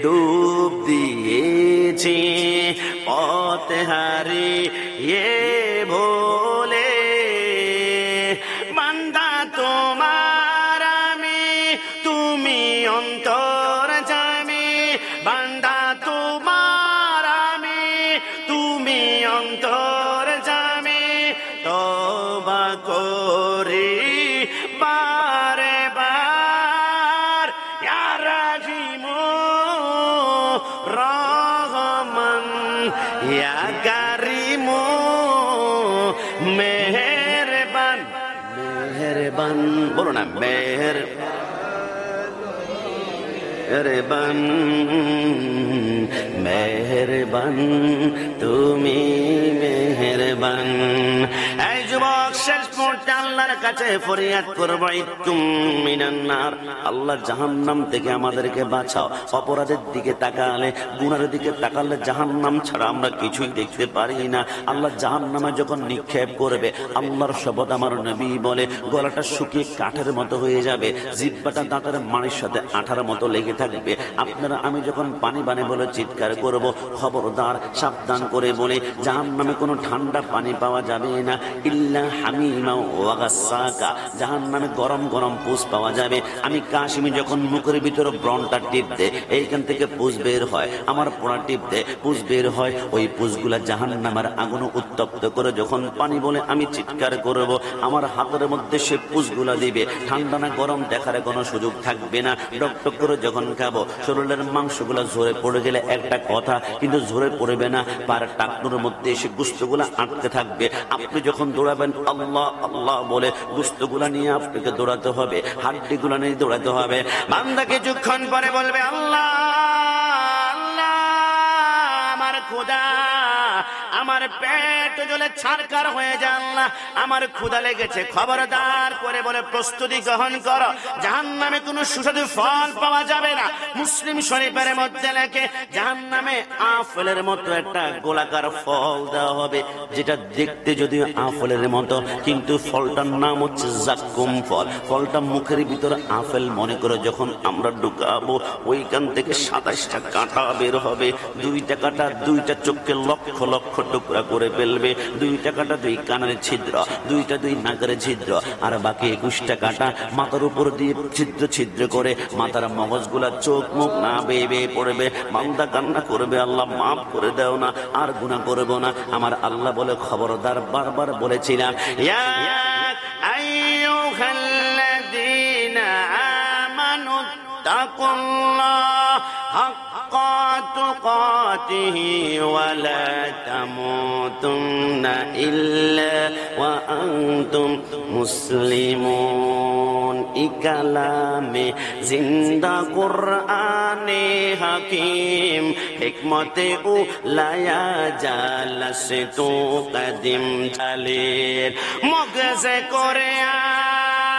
ডুব দিয়েছি, পথ হারিয়ে ভোলে, বান্দা তোমার আমি, তুমি অন্তর্যামী, বান্দা তোমার আমি, তুমি অন্তর্যামী, তো তওবা করি বারে বার, ইয়া রাহিমু রহমান, ইয়া কারিমু মেহেরবান, মেহেরবান বলো না, মেহেরবান, মেহেরবান তুমি মেহেরবান। এই যুবক, শেষ মুহূর্তে আল্লাহর কাছে ফরিয়াদ করব, ইতুম মিনান নার, আল্লাহ জাহান্নাম থেকে আমাদেরকে বাঁচাও। অপরাধের দিকে তাকালে, গুনার দিকে তাকালে জাহান্নাম ছাড়া আমরা কিছুই দেখতে পারি না। আল্লাহ জাহান্নামে যখন নিক্ষেপ করবে, আল্লাহর শপথ আমার নবী বলে গলাটা শুকিয়ে কাঠের মতো হয়ে যাবে, জিহ্বাটা দাঁতের মাড়ির সাথে আঠার মতো লেগে থাকবে। আপনারা আমি যখন পানি বানে বলে চিৎকার করব, খবরদার সাবধান করে বলে, জাহান্নামে কোনো ঠান্ডা পানি পাওয়া যাবে না, ইল্লা হামিমা ওয়া গাসসাকা, জাহান্নামে গরম গরম পুষ পাওয়া যাবে। আমি কাশিমি যখন মুখের ভিতরে ব্রণটা টিপ দে, এইখান থেকে পুষ বের হয়, আমার পোড়া টিপ দে পুষ বের হয়, ওই পুষগুলা জাহান্নামের আগুন উত্তপ্ত করে যখন পানি বলে আমি চিৎকার করব, আমার হাতের মধ্যে সে পুষগুলা দিবে, ঠান্ডা না গরম দেখার কোনো সুযোগ থাকবে না। ডকটক করে যখন খাবো, শরীরের মাংসগুলা ঝরে পড়ে গেলে একটা কথা, কিন্তু ঝরে পড়বে না, পার টাকনুর মধ্যে এসে গুস্তগুলা আটকে থাকবে। আপনি যখন দৌড়াবেন আল্লাহ আল্লাহ বলে, গুস্তগুলা নিয়ে আপনাকে দৌড়াতে হবে, হাড্ডিগুলা নিয়ে দৌড়াতে হবে। বান্দা কিছুক্ষণ পরে বলবে আল্লাহ আল্লাহ, আমার ক্ষুধা, আমার পেট জ্বলে ছারকার হয়ে যায়, আল্লাহ আমার ক্ষুধা লেগেছে। খবরদার করে বলে প্রস্তুতি গ্রহণ করো, জাহান্নামে কোনো সুস্বাদু ফল পাওয়া যাবে না। মুসলিম শরীফের মধ্যে লেখে, জাহান্নামে আপেলের মতো একটা গোলাকার ফল দেওয়া হবে, যেটা দেখতে যদিও আপেলের মতো, কিন্তু ফলটার নাম হচ্ছে জাক্কুম ফল। ফলটা মুখের ভিতরে আপেল মনে করে যখন আমরা ঢুকাবো, ওইখান থেকে 27টা কাঁটা বের হবে। 2টা কাঁটা 2টা চোখকে লক্ষ লক্ষ টুকরা করে ফেলবে, 2টা কাঁটা 2 কানের ছিদ্র, 2টা 2 নাকের ছিদ্র, আর বাকি 21টা কাঁটা মাথার উপর দিয়ে ছিদ্র ছিদ্র করে মাথার মগজগুলা চোখ মুখ না বেয়ে বেয়ে পড়বে। বান্দা কান্না করবে, আল্লাহ মাফ করে দাও না, আর গুনাহ করব না। আমার আল্লাহ বলে খবরদার, বারবার বলেছিলাম, ইয়া আইয়ুহাল্লাযীনা আমানু তাকুল্লাহ হাক্কা তুকাতিহি ওয়া লা তামুতুন্না ইল্লা ওয়া আনতুম মুসলিমুন। ই কালামে জিন্দা কুরআনে হাকিম, হিকমতে উলায়া জালসে তো কদিম জালির, মগজে কোরআন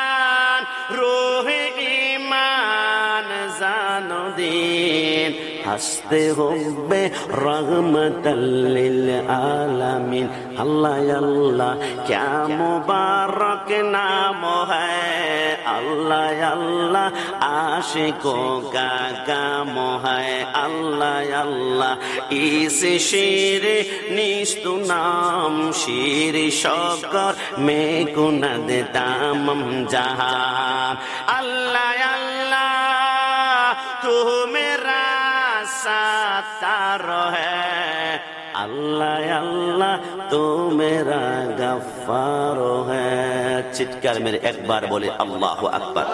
রূহে ঈমান জানো দিন, हंसते हुए रहमतल्लिल आलमीन। अल्लाह अल्लाह क्या मुबारक नाम है, अल्लाह अल्लाह आशिकों का काम है, अल्लाह अल्लाह इस शेर निस्तु नाम शेर शौकर में कुनद तामम जहां। अल्लाह अल्लाह तू मेरा सातार है, अल्लाह अल्लाह तू मेरा गफ्फार है। चिৎকার मेरे एक बार बोले अल्लाहु अकबर,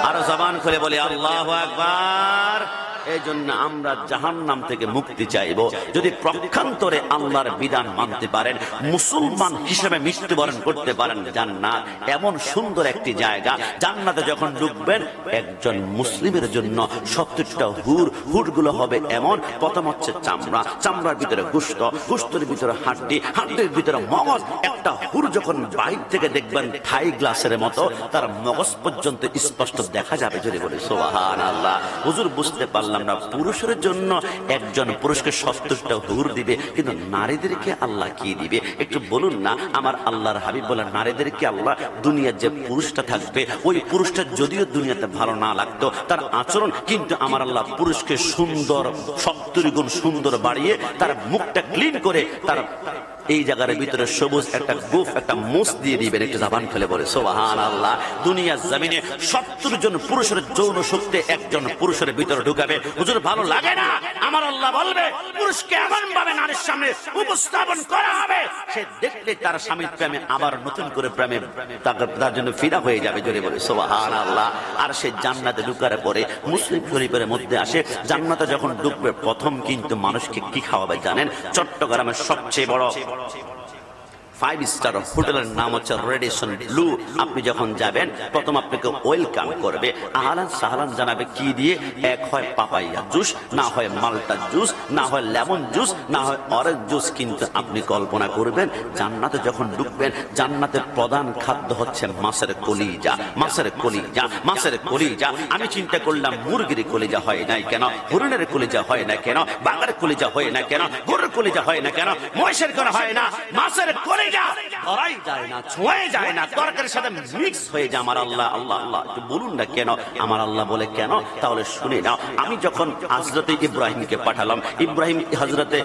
और जबान खुले बोले अल्लाहु अकबर। এই জন্য আমরা জাহান্নাম থেকে মুক্তি চাইব। যদি প্রক্ষান্তরে আল্লাহর বিধান মানতে পারেন, মুসলমান হিসেবে মৃত্যুবরণ করতে পারেন, জান্নাত এমন সুন্দর একটি জায়গা। জান্নাতে যখন ঢুকবেন, একজন মুসলিমের জন্য 70টা হুরগুলো হবে এমন। প্রথম হচ্ছে চামড়া, চামড়ার ভিতরে গোশত, গোশতের ভিতরে হাড্ডি, হাড্ডির ভিতরে মগজ। একটা হুর যখন বাইর থেকে দেখবেন থাই গ্লাসের মতো, তার মগজ পর্যন্ত স্পষ্ট দেখা যাবে। যদি বলি সুবহানাল্লাহ। হুজুর বুঝতে পারলাম না, পুরুষের জন্য একজন পুরুষকে 70টা হুর দিবে, কিন্তু নারীদেরকে আল্লাহ কি দিবে একটু বলুন না। আমার আল্লাহর হাবিব বলেন, নারীদেরকে আল্লাহ দুনিয়ার যে পুরুষটা থাকবে, ওই পুরুষটা যদিও দুনিয়াতে ভালো না লাগতো, তার আচরণ কিন্তু আমার আল্লাহ পুরুষকে সুন্দর 70 গুণ সুন্দর বাড়িয়ে তার মুখটা ক্লিন করে তার এই জায়গার ভিতরে সবুজ একটা গুফ, একটা মুস দিয়ে দিবেন। একটু জবান খুলে বলে সুবহানাল্লাহ। দুনিয়ার জমিনে 70 জন পুরুষের যৌন শক্তি একজন পুরুষের ভিতরে ঢুকাবে। হুজুর ভালো লাগে না? আমার আল্লাহ বলবে পুরুষকে এমন ভাবে নারীর সামনে উপস্থাপন করা হবে, সে দেখলে তার স্বামীর প্রেমে আবার নতুন করে প্রেমে তার জন্য ফিদা হয়ে যাবে। জোরে বলে সুবহানাল্লাহ। আর সে জান্নাতে ঢুকার পরে মুসলিম শরীফের মধ্যে আসে, জান্নাতে যখন ঢুকবে প্রথম কিন্তু মানুষকে কি খাওয়াবে জানেন? চট্টগ্রামের সবচেয়ে বড় 5 স্টার হোটেলের নাম হচ্ছে রেডিসন ব্লু। আপনি যখন যাবেন প্রথম আপনাকে ওয়েলকাম করবে, আহলান সাহলান জানাবে কি দিয়ে? এক হয় পাপাইয়া জুস, না হয় মাল্টা জুস, না হয় লেমন জুস, না হয় অরেঞ্জ জুস। কিন্তু আপনি কল্পনা করবেন জান্নাতে যখন ঢুকবেন, জান্নাতের প্রধান খাদ্য হচ্ছে মাছের কলিজা, মাছের কলিজা, মাছের কলিজা। আমি চিন্তা করলাম মুরগির কলিজা হয় নাই কেন, হরিণের কলিজা হয় না কেন, বাঘের কলিজা হয় না কেন, গরুর কলিজা হয় না কেন, মহিষের কেন হয় না? মাছের কলিজা ধরাই যায় না, ছোঁয়া যায় না, তরকারির সাথে মিক্স হয়ে যায়। আমার আল্লাহ, আল্লাহ আল্লাহ একটু বলুন না কেন? আমার আল্লাহ বলে কেন? তাহলে শুনে নাও। আমি যখন হযরতে ইব্রাহিমকে পাঠালাম, হযরতে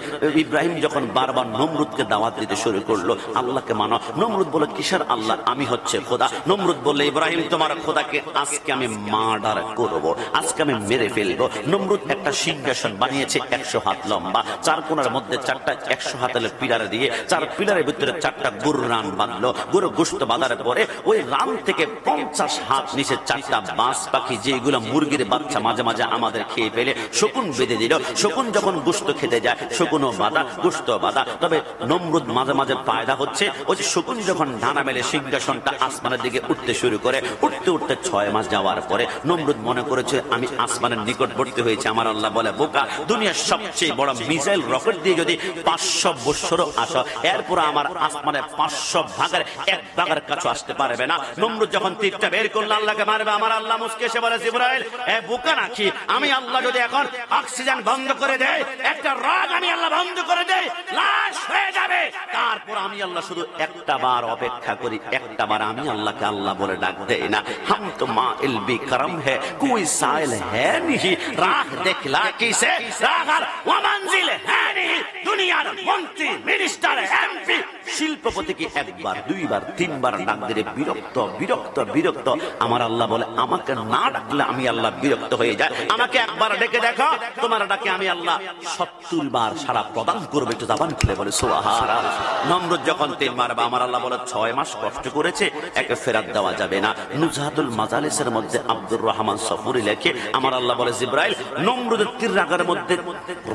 ইব্রাহিম যখন বারবার নমরুদকে দাওয়াত দিতে শুরু করলো, আল্লাহকে মানো। নমরুদ বলে কিসের আল্লাহ? আমি হচ্ছে খোদা। নমরুদ বললে ইব্রাহিম তোমার খোদাকে আজকে আমি মার্ডার করব, আজকে আমি মেরে ফেলবো। নমরুদ একটা সিংহাসন বানিয়েছে 100 হাত লম্বা, 4 কোণার মধ্যে 4টা 100 হাতের পিলার দিয়ে, 4 পিলারের ভিতরে 4টা গরুর রান বাঁধলো। গরু গোশত বাঁধার পরে ওই রান থেকে 50 হাত নিচে 4টা বাঁশ পাখি, যেগুলো মুরগির বাচ্চা মাঝে মাঝে আমাদের খেয়ে ফেলে, শকুন বেঁধে দিল। শকুন যখন গোশত খেতে যায়, শকুনও বাঁধা, গোশত বাঁধা। তবে নমরুদ মাঝে মাঝে পায়দা হচ্ছে, ওই যে শকুন যখন ডানা মেলে সিংহাসনটা আসমানের দিকে উঠতে শুরু করে, উঠতে উঠতে 6 মাস যাওয়ার পরে নমরুদ মনে করেছে আমি আসমানের নিকটবর্তী হয়েছে। আমার আল্লাহ বলে বোকা, দুনিয়ার সবচেয়ে বড় মিসাইল রকেট দিয়ে যদি 500 বছরও আসো, এরপর আমার আসমানে 500 ভাগের 1 ভাগের কাছে আসতে পারবে না। নমরুদ যখন তীরটা বের করলো আল্লাহকে মারবে, আমার আল্লাহ মুস্কে এসে বলে জিবরাইল, এ বোকা নাকি? আমি আল্লাহ যদি এখন অক্সিজেন বন্ধ করে দেয়, একটা রাগ আমি আল্লাহ বন্ধ করে দেয়, লাশ হয়ে যাবে। তারপর আমি আল্লাহ শুধু একটা বার অপেক্ষা করি, একটা বার আমি আল্লাহকে আল্লাহ বলে ডাক দেই না। হাম তো মা ইল বিকরম হে, কোই সাইল হে नहीं, রাগ দেখলা কিসে? রাগ আর ওয়া মঞ্জিল হে नहीं। দুনিয়ার মন্ত্রী, মিনিস্টার, এমপি, শিল্পপতিকে 1 বার 2 বার 3 বার ডাক দিলে বিরক্ত বিরক্ত বিরক্ত। আমার আল্লাহ বলে আমাকে না ডাকলে আমি আল্লাহ বিরক্ত হয়ে যায়। আমাকে একবার ডেকে দেখো, তোমার ডাকে আমি আল্লাহ 70 বার সারা প্রদান করবে। একটু জবান খুলে বলে সুবহানাল্লাহ। নমরুদ যখন 3 মারবে, আমার আল্লাহ বলে 6 মাস কষ্ট করেছে, একে ফেরত দেওয়া যাবে না। নুজহাতুল মাজালিসের মধ্যে আব্দুর রহমান সফুরি লেখে, আমার আল্লাহ বলে জিবরাইল নমরুদের তীর রাগার মধ্যে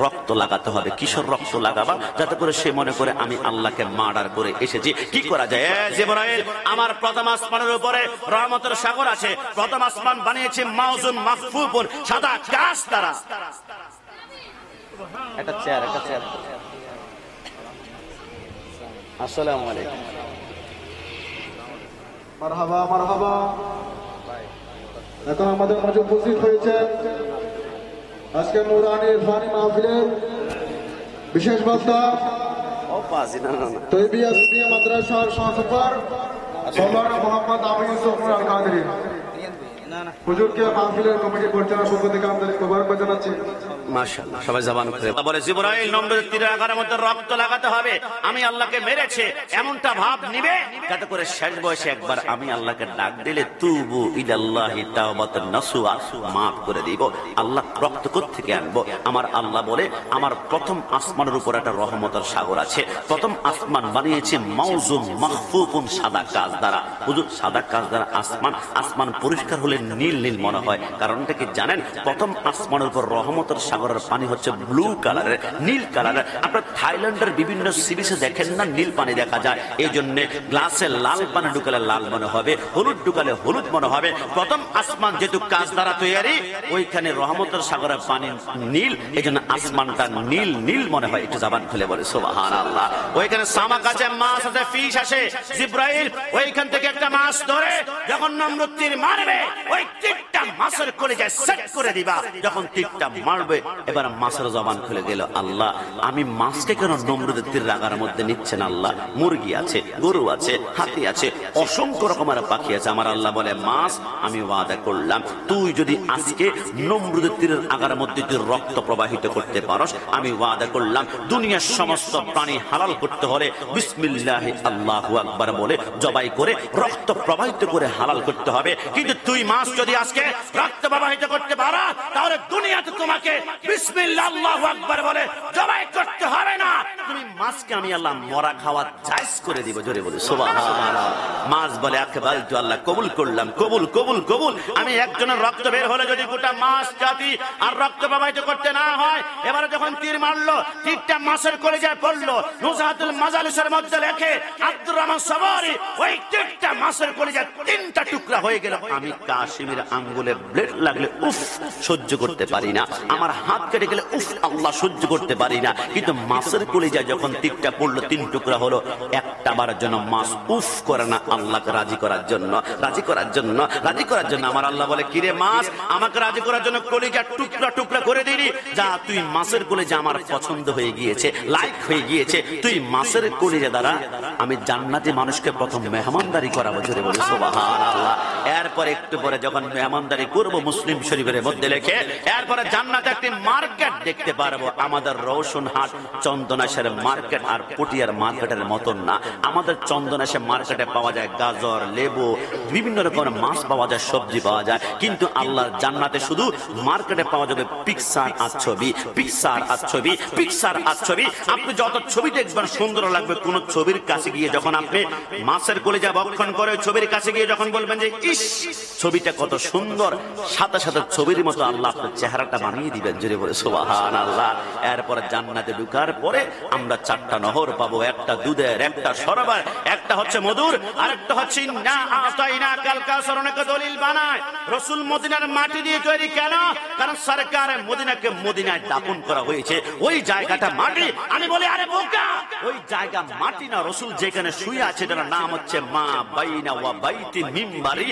রক্ত লাগাতে হবে। কিশোর রক্ত লাগাবা? যাতে করে সে মনে করে আমি আল্লাহকে মার্ডার করে এসেছি। কি করা যায়? জিবরাইল, আমার প্রথম আসমানের উপরে রহমতের সাগর আছে। প্রথম আসমান বানিয়েছে মাউজুন মাহফুফুন, সাদা কাঁচ দ্বারা। একটা চেয়ার, একটা চেয়ার। আসসালামু আলাইকুম। মারহাবা মারহাবা। এখন আমাদের মাঝে উপস্থিত হয়েছে আজকে নুরানি ইরফানি মাহফিলের বিশেষ বক্তা, তৈবিয়া সুফিয়া মাদ্রাসার সহসভাপক মওলানা মোহাম্মদ আবু ইউসুফ আল কাদরি হুজুরকে মাহফিলের কমিটি পরিচালনার পক্ষ থেকে আমাদের মোবারকবাদ জানাচ্ছি। মাশাআল্লাহ, সবাই জবান খুলে বলে জিবরাইল নমরুদের তীরের আঘাতের মধ্যে রক্ত লাগাতে হবে। আমি আল্লাহকে মেরেছে এমনটা ভাব নিবে, যাতে করে শেষ বয়সে একবার আমি আল্লাহকে ডাক দিলে তুবু ইলাল্লাহি তাওবাতান নাসুহা, মাফ করে দিব। আল্লাহ রক্ত কোথা থেকে আনবো? আমার আল্লাহ বলে আমার প্রথম আসমানের উপর একটা রহমতের সাগর আছে। প্রথম আসমান বানিয়েছে মাউজুম মাহফুফুন, সাদা কাঁচ দ্বারা। হুজুর সাদা কাঁচ দ্বারা আসমান পরিষ্কার হলে নীল নীল মনে হয়। কারণটা কি জানেন? প্রথম আসমানের উপর রহমতের সাগরের পানি হচ্ছে ব্লু কালারের, নীল কালারের। আপনার থাইল্যান্ডের বিভিন্ন সি বিচে দেখেন না, নীল পানি দেখা যায়। এই জন্য গ্লাসে লাল পানি ঢুকালে লাল মনে হবে, হলুদ ঢুকালে হলুদ মনে হবে। প্রথম আসমান যেহেতু কাঁচ দ্বারা তৈরি, ওইখানে রহমতের সাগরের পানি নীল, এই জন্য আসমানটা নীল নীল মনে হয়। একটু জবান খুলে বলে সুবহানাল্লাহ। ওইখানে সামাক আছে, মাছ আছে, ফিশ আছে। জিবরাইল ওইখান থেকে একটা মাছ ধরে যখন নমরুদ তীর মারবে, ওই তীরটা মাছের কলিজায় সেট করে দিবা। যখন তীরটা মারবে এবার মাছের জবান খুলে গেল, আল্লাহ আমি মাছকে কেন নমরুদের তীর আগার মধ্যে নিচ্ছেন আল্লাহ? মুরগি আছে, গরু আছে, হাতি আছে, অসংখ্য রকমের পাখি আছে। আমার আল্লাহ বলে, মাছ আমি ওয়াদা করলাম তুই যদি আজকে নমরুদের তীরের আগার মধ্যে তুই রক্ত প্রবাহিত করতে পারস, আমি ওয়াদা করলাম দুনিয়ার সমস্ত প্রাণী হালাল করতে হলে বিসমিল্লাহি আল্লাহু আকবার বলে জবাই করে রক্ত প্রবাহিত করে হালাল করতে হবে। কিন্তু তুই মাছ যদি আজকে রক্ত প্রবাহিত করতে পারো, তাহলে দুনিয়াতে তোমাকে বিসমিল্লাহ আল্লাহু আকবার বলে জবাই করতে হবে না। তুমি মাছকে আমি আল্লাহ মরা খাওয়া জায়েজ করে দিব। জোরে বলে সুবহানাল্লাহ। মাছ বলে, আকবালতু আল্লাহ কবুল করলাম, কবুল কবুল কবুল। আমি একজনের রক্ত বের হলে যদি গোটা মাছ জাতি আর রক্ত প্রবাহিত করতে না হয়, এবারে যখন তীর মারলো, তীরটা মাছের কলিজায় পড়লো। নুজহাতুল মাজালিসের মধ্যে লেখে আব্দুর রহমান সাবরি, ওই তীরটা মাছের কলিজায় তিনটা টুকরা হয়ে গেল। আমি কাশিমের আঙ্গুলে ব্লেড লাগলে উফ সহ্য করতে পারি না, আমার হাত কেটে গেলে উফ আল্লাহ সহ্য করতে পারি না। কিন্তু মাছের কলিজায় যখন তীরটা পড়লো, তিন টুকরা হলো, একটা বারের জন্য মাছ উফ করে না আল্লাহকে রাজি করার জন্য, রাজি করার জন্য, রাজি করার জন্য। আমার আল্লাহ বলে, কিরে মাছ, আমাকে রাজি করার জন্য কলিজা টুকরা টুকরা করে দিলি, যা তুই মাছের কলিজা আমার পছন্দ হয়ে গিয়েছে, লাইক হয়ে গিয়েছে, তুই মাছের কলিজা দ্বারা আমি জান্নাতি মানুষকে প্রথম মেহমানদারি করাবো। জোরে বলি সুবহানাল্লাহ। এরপর একটু পরে যখন মেহমানদারি করব, মুসলিম শরীফের মধ্যে লেখে, এরপরে জান্নাতে একটি মার্কেট দেখতে পারবো। আমাদের রওশনহাট চন্দনাশের মার্কেট আর পটিয়ার মার্কেটের মতন না। আমাদের চন্দনাশের মার্কেটে পাওয়া যায় গাজর, লেবু, বিভিন্ন রকমের মাছ পাওয়া যায়, সবজি পাওয়া যায়। কিন্তু আল্লাহর জান্নাতে শুধু মার্কেটে পাওয়া যাবে পিকচার আর ছবি, পিকচার আর ছবি, পিকচার আর ছবি। আপনি যত ছবি দেখবেন সুন্দর লাগবে, কোন ছবির কাছে গিয়ে যখন আপনি মাছের কলিজা ভক্ষণ করে ছবির কাছে গিয়ে যখন বলবেন যে ইস ছবিটা কত সুন্দর, সাথে সাথে ছবির মতো আল্লাহ আপনার চেহারাটা বানিয়ে দিবেন। জোরে বলে সুবহানাল্লাহ। এরপর জান্নাতে ঢোকার পরে আমরা চারটা নহর পাবো, একটা দুধের, একটা শরাবের, একটা হচ্ছে মধুর, আর একটা হচ্ছে ইন্না আতাইনা কাল কাউসার। অনেক দলিল বানায় রাসূল মদিনার মাটি দিয়ে তৈরি। কেন? কারণ সরকার মদিনাকে মদিনায় দাফন করা হয়েছে, ওই জায়গাটা মাটি। আমি বলি, আরে বোকা, ওই জায়গা মাটি না, রাসূল যেখানে শুয়ে আছে এটার নাম হচ্ছে মা বাইনা ওয়া বাইতি মিম্বারি।